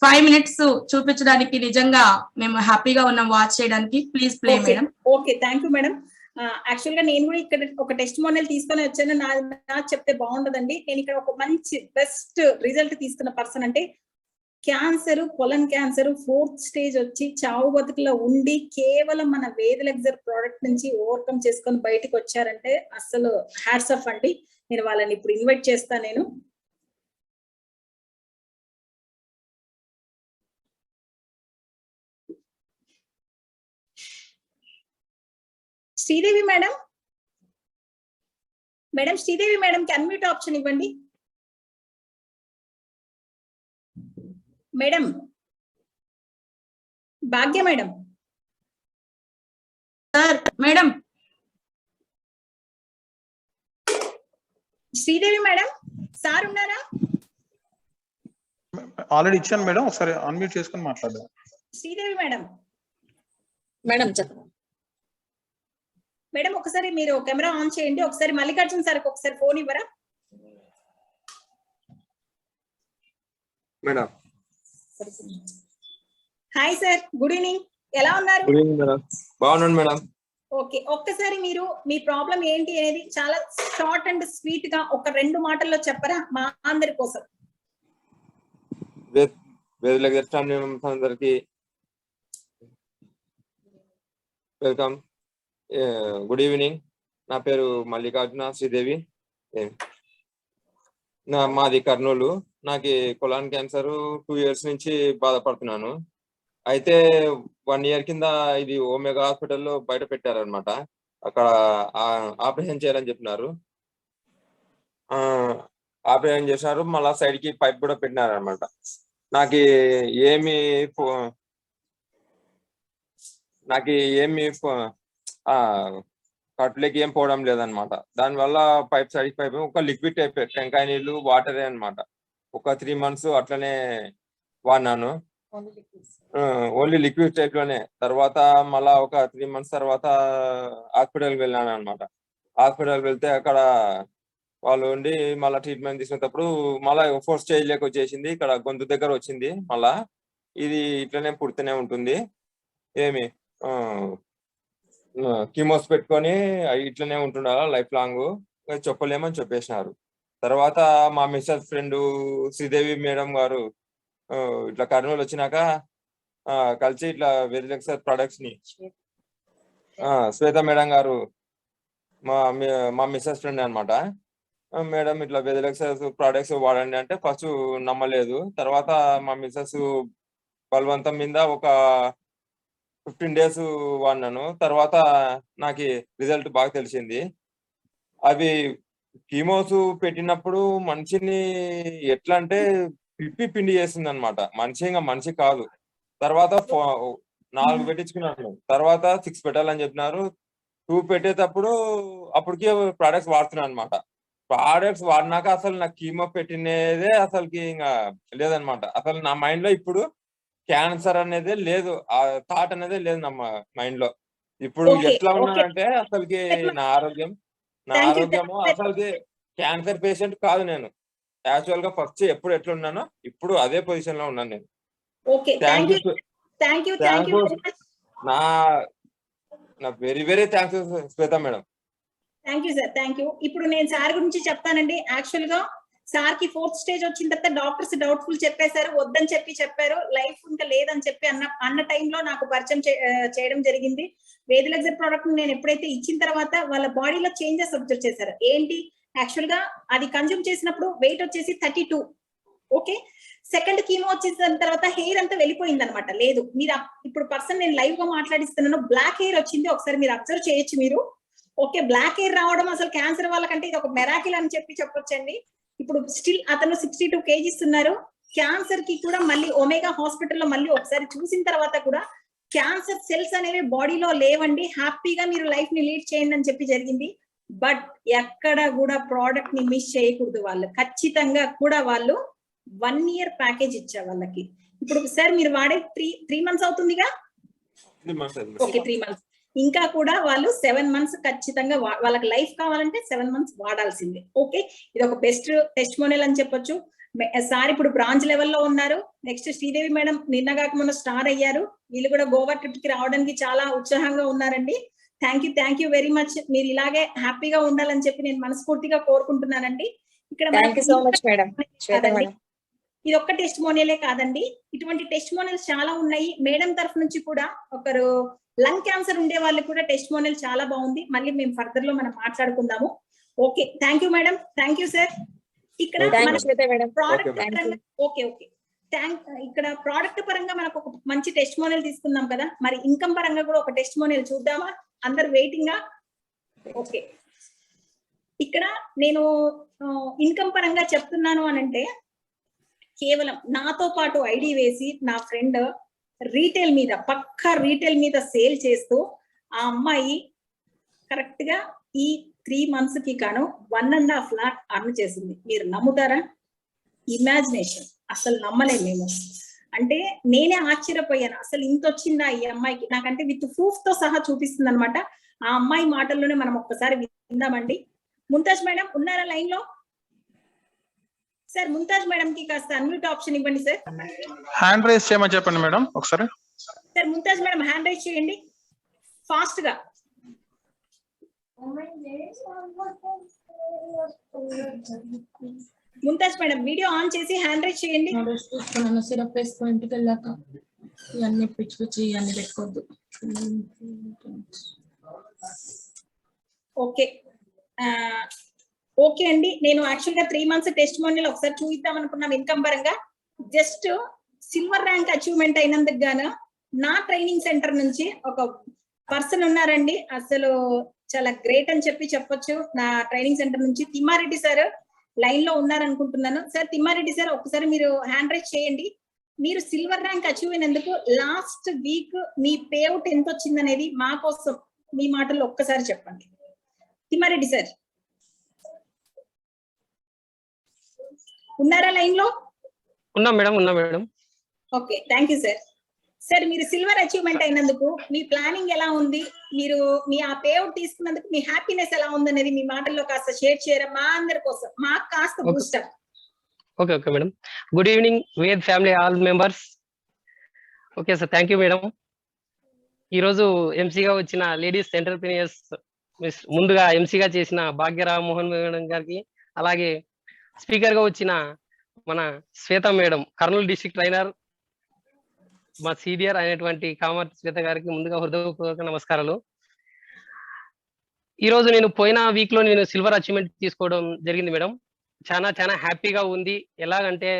5 minutes చూపించడానికి నిజంగా మేము హ్యాపీగా ఉన్నాం వాచ్ చేయడానికి. Please play madam. Okay, thank you madam. Actual గా నేను కూడా ఇక్కడ ఒక టెస్టిమోనియల్ తీసుకొని వచ్చాను. నా చెప్తే బాగుండదండి. నేను ఇక్కడ ఒక మంచి బెస్ట్ రిజల్ట్ తీసుకున్న పర్సన్ అంటే క్యాన్సర్, కొలన్ క్యాన్సర్ 4th స్టేజ్ వచ్చి చావు బతుకులో ఉండి కేవలం మన వేద లెక్చర్ ప్రోడక్ట్ నుంచి ఓవర్కమ్ చేసుకొని బయటకు వచ్చారంటే అసలు హ్యాట్స్ ఆఫ్ అండి. నేను వాళ్ళని ఇప్పుడు ఇన్వైట్ చేస్తాను. నేను శ్రీదేవి మేడం శ్రీదేవి మేడంకి అన్మ్యూట్ ఆప్షన్ ఇవ్వండి madam. Bhagya madam. Sir madam. Sridevi madam sir ఉన్నారా? ఆల్రెడీ ఇచ్చాను మేడం, ఒకసారి అన్మ్యూట్ చేసుకొని మాట్లాడదాం. శ్రీదేవి మేడం మేడం చెప్పండి. మేడం ఒకసారి మీరు కెమెరా ఆన్ చేయండి. ఒకసారి మల్లికార్జున సార్కి ఒకసారి ఫోన్ ఇవ్వరా madam? Hi sir, good evening, ఎలా ఉన్నారు? Good evening madam. బాగున్నాను మేడం. ఓకే, ఒక్కసారి మీరు మీ ప్రాబ్లం ఏంటి అనేది చాలా షార్ట్ అండ్ స్వీట్ గా ఒక 2 మాటల్లో చెప్పరా మా అందరి కోసం? అందరికి వెల్కమ్, గుడ్ ఈవినింగ్. నా పేరు మల్లికార్జున శ్రీదేవి, మాది కర్నూలు. నాకు కొలాన్ క్యాన్సర్ 2 years నుంచి బాధపడుతున్నాను. అయితే 1 year కింద ఇది ఓమేగా హాస్పిటల్లో బయట పెట్టారనమాట. అక్కడ ఆపరేషన్ చేయాలని చెప్పినారు. ఆపరేషన్ చేసినారు, మళ్ళా సైడ్ కి పైప్ కూడా పెట్టినారనమాట. నాకు ఏమి కట్టులోకి ఏం పోవడం లేదనమాట. దానివల్ల పైప్ సైడ్ పైప్ ఒక లిక్విడ్ టైప్ టెంకాయ నీళ్ళు వాటరే అనమాట. ఒక 3 months అట్లనే వాడినాను, ఓన్లీ లిక్విడ్ టైప్ లోనే. తర్వాత మళ్ళా ఒక 3 months తర్వాత హాస్పిటల్కి వెళ్ళాను అనమాట. హాస్పిటల్కి వెళ్తే అక్కడ వాళ్ళు ఉండి మళ్ళీ ట్రీట్మెంట్ తీసుకునేటప్పుడు మళ్ళీ 4th stage లేక వచ్చేసింది. ఇక్కడ గొంతు దగ్గర వచ్చింది. మళ్ళా ఇది ఇట్లనే పుడుతూనే ఉంటుంది, ఏమి కీమోస్ పెట్టుకొని ఇట్లనే ఉంటుండాలా లైఫ్ లాంగ్, చెప్పలేమని చెప్పేసినారు. తర్వాత మా మిస్సెస్ ఫ్రెండ్ శ్రీదేవి మేడం గారు ఇట్లా కర్నూలు వచ్చినాక కలిసి ఇట్లా వెరిలెక్సర్ ప్రొడక్ట్స్ ని శ్వేత మేడం గారు మా మిస్సెస్ ఫ్రెండ్ అనమాట. మేడం ఇట్లా వెరిలెక్సర్ ప్రొడక్ట్స్ వాడండి అంటే ఫస్ట్ నమ్మలేదు. తర్వాత మా మిస్సెస్ బలవంతం మీద ఒక 15 days వాడినాను. తర్వాత నాకు రిజల్ట్ బాగా తెలిసింది. అవి కీమోస్ పెట్టినప్పుడు మనిషిని ఎట్లా అంటే పిప్పి పిండి చేస్తుంది అనమాట. మనిషి కాదు. తర్వాత 4 పెట్టించుకున్నాను, తర్వాత 6 పెట్టాలని చెప్పినారు. 2 పెట్టేటప్పుడు అప్పటికే ప్రొడక్ట్స్ వాడుతున్నాను అనమాట. ప్రొడక్ట్స్ వాడినాక అసలు నాకు కీమో పెట్టినదే అసలుకి ఇంకా లేదనమాట. అసలు నా మైండ్ లో ఇప్పుడు క్యాన్సర్ అనేది లేదు, ఆ థాట్ అనేది లేదు నా మైండ్ లో. ఇప్పుడు ఎట్లా ఉన్నానంటే అసలుకి నా ఆరోగ్యము అసలుకి క్యాన్సర్ పేషెంట్ కాదు నేను. యాక్చువల్ గా ఫస్ట్ ఎప్పుడు ఎట్లున్నానో ఇప్పుడు అదే పొజిషన్ లో ఉన్నాను నేను. నా very very thanks Shweta madam. Thank you sir, thank you. ఇప్పుడు నేను సార్ గురించి చెప్తానండి. యాక్చువల్ గా సార్ కి 4th stage వచ్చిన తర్వాత డాక్టర్స్ డౌట్ఫుల్ చెప్పేశారు, వద్దని చెప్పారు, లైఫ్ ఇంకా లేదని చెప్పి అన్న టైంలో నాకు పరిచయం చేయడం జరిగింది. వేదిలెక్సర్ ప్రోడక్ట్ నేను ఎప్పుడైతే ఇచ్చిన తర్వాత వాళ్ళ బాడీలో చేంజెస్ అబ్జర్వ్ చేశారు. ఏంటి, యాక్చువల్ గా అది కన్జ్యూమ్ చేసినప్పుడు వెయిట్ వచ్చేసి 32. ఓకే, సెకండ్ కీమో వచ్చేసిన తర్వాత హెయిర్ అంతా వెళ్ళిపోయింది అనమాట. లేదు, మీరు ఇప్పుడు పర్సన్ నేను లైవ్ గా మాట్లాడిస్తున్నాను, బ్లాక్ హెయిర్ వచ్చింది. ఒకసారి మీరు అబ్జర్వ్ చేయొచ్చు మీరు. ఓకే, బ్లాక్ హెయిర్ రావడం అసలు క్యాన్సర్ వాళ్ళకంటే ఇది ఒక మెరాకిల్ అని చెప్పొచ్చండి. ఇప్పుడు స్టిల్ అతను 62 kgs ఉన్నారు. క్యాన్సర్ కి కూడా మళ్ళీ ఒమేగా హాస్పిటల్లో మళ్ళీ ఒకసారి చూసిన తర్వాత కూడా క్యాన్సర్ సెల్స్ అనేవి బాడీలో లేవండి, హ్యాపీగా మీరు లైఫ్ ని లీడ్ చేయండి అని చెప్పి జరిగింది. బట్ ఎక్కడ కూడా ప్రోడక్ట్ ని మిస్ చేయకూడదు. వాళ్ళు ఖచ్చితంగా కూడా వాళ్ళు 1 year ప్యాకేజ్ ఇచ్చారు వాళ్ళకి. ఇప్పుడు సార్ మీరు వాడే 3 months అవుతుందిగా. Okay, 3 months. ఇంకా కూడా వాళ్ళు 7 months ఖచ్చితంగా వాళ్ళకి లైఫ్ కావాలంటే 7 months వాడాల్సిందే. ఓకే, ఇది ఒక బెస్ట్ టెస్టిమోనియల్ అని చెప్పొచ్చు. సార్ ఇప్పుడు బ్రాంచ్ లెవెల్లో ఉన్నారు. నెక్స్ట్ శ్రీదేవి మేడం నిన్నగాక మొన్న స్టార్ అయ్యారు. వీళ్ళు కూడా గోవా ట్రిప్ కి రావడానికి చాలా ఉత్సాహంగా ఉన్నారండి. Thank you very much. మీరు ఇలాగే హ్యాపీగా ఉండాలని చెప్పి నేను మనస్ఫూర్తిగా కోరుకుంటున్నానండి. ఇక్కడ ఇది ఒక్క టెస్టిమోనియలే కాదండి, ఇటువంటి టెస్టిమోనియల్స్ చాలా ఉన్నాయి. మేడం తరఫు నుంచి కూడా ఒకరు లంగ్ క్యాన్సర్ ఉండే వాళ్ళకి కూడా టెస్టిమోనియల్ చాలా బాగుంది. మళ్ళీ మేము ఫర్దర్ లో మనం మాట్లాడుకుందాము. Okay, thank you madam, thank you sir. ఇక్కడ ఇక్కడ ప్రోడక్ట్ పరంగా మనకు ఒక మంచి టెస్టిమోనియల్ తీసుకుందాం కదా, మరి ఇన్కమ్ పరంగా కూడా ఒక టెస్టిమోనియల్ చూద్దామా? అందరు వెయిటింగ్ గా? ఓకే, ఇక్కడ నేను ఇన్కమ్ పరంగా చెప్తున్నాను అనంటే కేవలం నాతో పాటు ఐడి వేసి నా ఫ్రెండ్ రీటైల్ మీద పక్కా రీటైల్ మీద సేల్ చేస్తూ ఆ అమ్మాయి కరెక్ట్ గా ఈ 3 months కి కాను 1.5 lakh అర్న్ చేసింది. మీరు నమ్ముతారా? ఇమాజినేషన్ అసలు నమ్మలేము మేము. అంటే నేనే ఆశ్చర్యపోయాను, అసలు ఇంత వచ్చిందా ఈ అమ్మాయికి. నాకంటే విత్ ప్రూఫ్ తో సహా చూపిస్తుంది అనమాట. ఆ అమ్మాయి మాటల్లోనే మనం ఒక్కసారి విందామండి. ముంతాజ్ మేడం ఉన్నారా లైన్ లో? సార్ ముంతాజ్ మేడం కి కాస్త అన్మ్యూట్ ఆప్షన్ ఇవ్వండి సార్. హ్యాండ్ రైజ్ చేయమని చెప్పండి మేడం ఒకసారి. Sir Mumtaz madam hand raise చేయండి ఫాస్ట్ గా. ముంతాజ్ మేడం వీడియో ఆన్ చేసి హ్యాండ్ రైజ్ చేయండి. సిరప్ వేసుకో ఇంటికి వెళ్ళాక ఇవన్నీ పిచ్చి పిచ్చి ఇవన్నీ పెట్టుకోవద్దు. ఓకే ఓకే అండి. నేను యాక్చువల్ గా 3 months టెస్ట్ మోనియల్ ఒకసారి చూద్దాం అనుకున్నాం ఇన్కమ్ పరంగా. జస్ట్ సిల్వర్ ర్యాంక్ అచీవ్మెంట్ అయినందుకు గాను నా ట్రైనింగ్ సెంటర్ నుంచి ఒక పర్సన్ ఉన్నారండి, అసలు చాలా గ్రేట్ అని చెప్పొచ్చు. నా ట్రైనింగ్ సెంటర్ నుంచి తిమ్మారెడ్డి సార్ లైన్ లో ఉన్నారనుకుంటున్నాను. సార్ తిమ్మారెడ్డి సార్ ఒకసారి మీరు హ్యాండ్ రైజ్ చేయండి. మీరు సిల్వర్ ర్యాంక్ అచీవ్ అయినందుకు లాస్ట్ వీక్ మీ పే అవుట్ ఎంత వచ్చింది అనేది మా కోసం మీ మాటల్లో ఒక్కసారి చెప్పండి. తిమ్మారెడ్డి సార్ ఉన్నారా లైన్ లో? ఉన్నా madam. Okay thank you sir. Sir మీరు సిల్వర్ అచీవ్మెంట్ అయినందుకు మీ ప్లానింగ్ ఎలా ఉంది? మీరు మీ ఆ పే అవుట్ తీసుకున్నందుకు మీ హ్యాపీనెస్ ఎలా ఉంది అనేది మీ మాటల్లో కాస్త షేర్ చేయరా మా అందరి కోసం, మాకు కాస్త Boost up. Okay madam. Good evening Ved family all members. Okay sir, thank you madam. ఈరోజు ఎంసీగా వచ్చిన లేడీస్ ఎంటర్ప్రీనియర్స్ ముందుగా ఎంసీగా చేసిన భాగ్యరామ్ మోహన్ మేడం గారికి, అలాగే స్పీకర్ గా వచ్చిన మన శ్వేత మేడం, కర్నూలు డిస్ట్రిక్ట్ ట్రైనర్, మా సీనియర్ అయినటువంటి కామర్ శ్వేత గారికి ముందుగా హృదయపూర్వక నమస్కారాలు. ఈ రోజు నేను పోయిన వీక్ లో నేను సిల్వర్ అచీవ్మెంట్ తీసుకోవడం జరిగింది మేడం. చాలా హ్యాపీగా ఉంది. ఎలాగంటే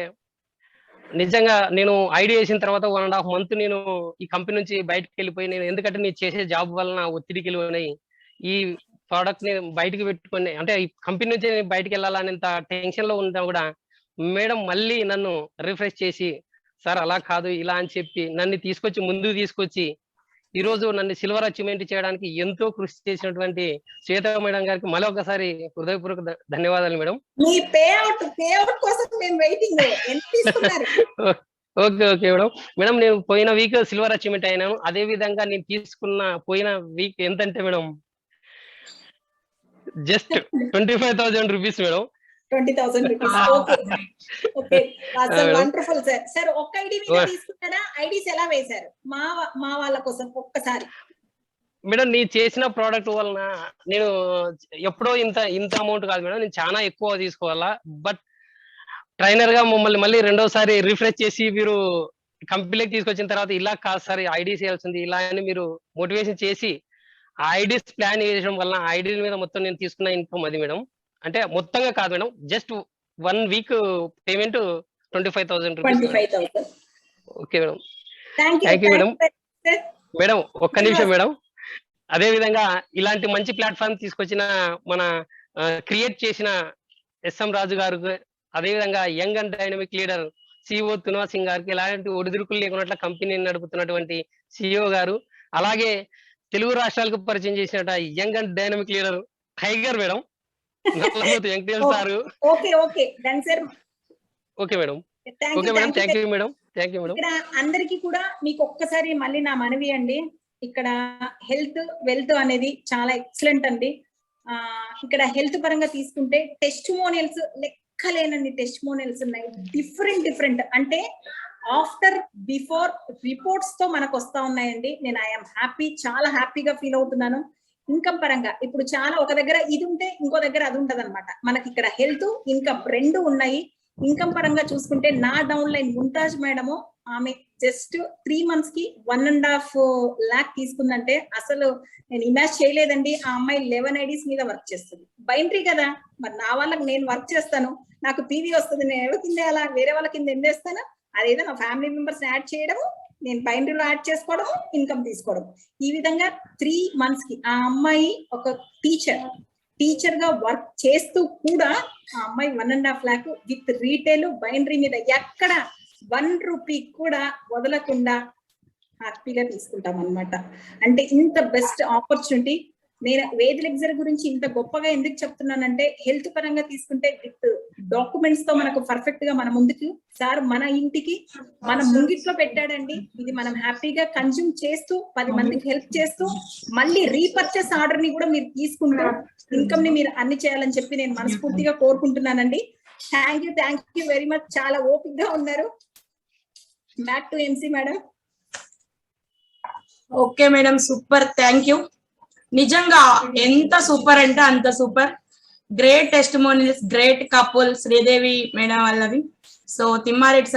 నిజంగా నేను ఐడియా చేసిన తర్వాత 1.5 month నేను ఈ కంపెనీ నుంచి బయటకు వెళ్ళిపోయి, నేను ఎందుకంటే నేను చేసే జాబ్ వలన ఒత్తిడికి వెళ్ళిపోయి ఈ ప్రోడక్ట్ ని బయటకు పెట్టుకొని, అంటే ఈ కంపెనీ నుంచి నేను బయటకు వెళ్ళాలనేంత టెన్షన్ లో ఉన్నా కూడా మేడం మళ్ళీ నన్ను రిఫ్రెష్ చేసి, సార్ అలా కాదు ఇలా అని చెప్పి నన్ను ముందుకు తీసుకొచ్చి ఈ రోజు నన్ను సిల్వర్ అచీవ్మెంట్ చేయడానికి ఎంతో కృషి చేసినటువంటి శ్వేత మేడం గారికి మళ్ళీ ఒకసారి హృదయపూర్వక ధన్యవాదాలు మేడం. మీ పే అవుట్ కోసం మేము వెయిటింగ్. ఎంత తీసుకున్నారు? ఓకే మేడం, నేను పోయిన వీక్ సిల్వర్ అచీవ్మెంట్ అయినాను. అదే విధంగా నేను తీసుకున్న పోయిన వీక్ ఎంతంటే madam just 25,000 rupees madam. 20,000 rupees. Okay అసలు వండర్ఫుల్ సార్. సార్ ఒక్క ఐడి మీద తీసుకున్నారా? ఐడీస్ ఎలా వేశారు మా వాళ్ళ కోసం ఒక్కసారి? మేడం నేను చేసిన ప్రోడక్ట్ వలన నేను ఎప్పుడో ఇంత అమౌంట్ కాదు మేడం, నేను చాలా ఎక్కువ తీసుకోవాలా. బట్ ట్రైనర్ గా మమ్మల్ని మళ్ళీ రెండోసారి రిఫ్రెష్ చేసి మీరు కంపెనీకి తీసుకొచ్చిన తర్వాత ఇలా కాదు సార్ ఐడీస్ వేయాల్సింది ఇలా అని మీరు మోటివేషన్ చేసి ఆ ఐడీస్ ప్లాన్ చేయడం వల్ల ఐడీల మీద మొత్తం నేను తీసుకున్న ఇన్కమ్ అది మేడం. అంటే మొత్తంగా కాదు madam, just 1 week payment 25,000 rupees. Okay madam, thank you madam. Madam ఒక్క నిమిషం మేడం. అదే విధంగా ఇలాంటి మంచి ప్లాట్ఫామ్ తీసుకొచ్చిన మన క్రియేట్ చేసిన ఎస్ఎం రాజు గారు, అదే విధంగా young and dynamic leader CEO tuna Singh గారికి, ఇలాంటి ఒడిదుడుకులు లేకున్నట్ల కంపెనీని నడుపుతున్నటువంటి సిఇఓ గారు, అలాగే తెలుగు రాష్ట్రాలకు పరిచయం చేసిన young and dynamic leader tiger madam sir. Okay madam, thank you madam. ఇక్కడ అందరికి కూడా మీకు ఒక్కసారి మళ్ళీ నా మనవి అండి, ఇక్కడ హెల్త్ వెల్త్ అనేది చాలా ఎక్సలెంట్ అండి. ఇక్కడ హెల్త్ పరంగా తీసుకుంటే టెస్టిమోనియల్స్ లెక్కలేనన్ని టెస్టిమోనియల్స్ ఉన్నాయి. డిఫరెంట్ అంటే ఆఫ్టర్ బిఫోర్ రిపోర్ట్స్ తో మనకు వస్తా ఉన్నాయండి. నేను ఐఎమ్ హ్యాపీ, చాలా హ్యాపీగా ఫీల్ అవుతున్నాను. ఇన్కమ్ పరంగా ఇప్పుడు చాలా ఒక దగ్గర ఇది ఉంటే ఇంకో దగ్గర అది ఉంటది అనమాట. మనకి ఇక్కడ హెల్త్ ఇన్కమ్ రెండు ఉన్నాయి. ఇన్కమ్ పరంగా చూసుకుంటే నా డౌన్ లైన్ ముంతాజ్ మేడము, ఆమె జస్ట్ 3 months కి 1.5 lakh తీసుకుందంటే అసలు నేను ఇమాజిన్ చేయలేదండి. ఆ అమ్మాయి 11 IDs మీద వర్క్ చేస్తుంది. బైంట్రీ కదా, మరి నా వాళ్ళకి నేను వర్క్ చేస్తాను, నాకు పీవీ వస్తుంది, నేను ఎవరి కింద అలా వేరే వాళ్ళ కింద ఎందేస్తాను. అదేదో నా ఫ్యామిలీ మెంబర్స్ యాడ్ చేయడము, నేను బైండ్రీలో యాడ్ చేసుకోవడం, ఇన్కమ్ తీసుకోవడం. ఈ విధంగా 3 months కి ఆ అమ్మాయి ఒక టీచర్ గా వర్క్ చేస్తూ కూడా ఆ అమ్మాయి 1.5 lakh విత్ రీటైల్ బైండ్రీ మీద ఎక్కడ 1 రూపీ కూడా వదలకుండా హ్యాపీగా తీసుకుంటాం అనమాట. అంటే ఇంత బెస్ట్ ఆపర్చునిటీ నేను వేది లెక్చర్ గురించి ఇంత గొప్పగా ఎందుకు చెప్తున్నానంటే హెల్త్ పరంగా తీసుకుంటే విత్ డాక్యుమెంట్స్ తో మనకు పర్ఫెక్ట్ గా మన ముందుకు సార్ మన ఇంటికి మన ముంగిట్లో పెట్టాడండి. ఇది మనం హ్యాపీగా కన్జ్యూమ్ చేస్తూ 10 మందికి హెల్ప్ చేస్తూ మళ్ళీ రీపర్చేస్ ఆర్డర్ ని కూడా మీరు తీసుకుంటూ ఇన్కమ్ ని మీరు అన్ని చేయాలని చెప్పి నేను మనస్ఫూర్తిగా కోరుకుంటున్నానండి. Thank you very much. చాలా ఓపిక్ గా ఉన్నారు. Back to MC madam. Okay madam, super, thank you. నిజంగా ఎంత సూపర్ అంటే అంత super. Great testimonials, great couple Sridevi madam వాళ్ళవి. So Thimmareddy sir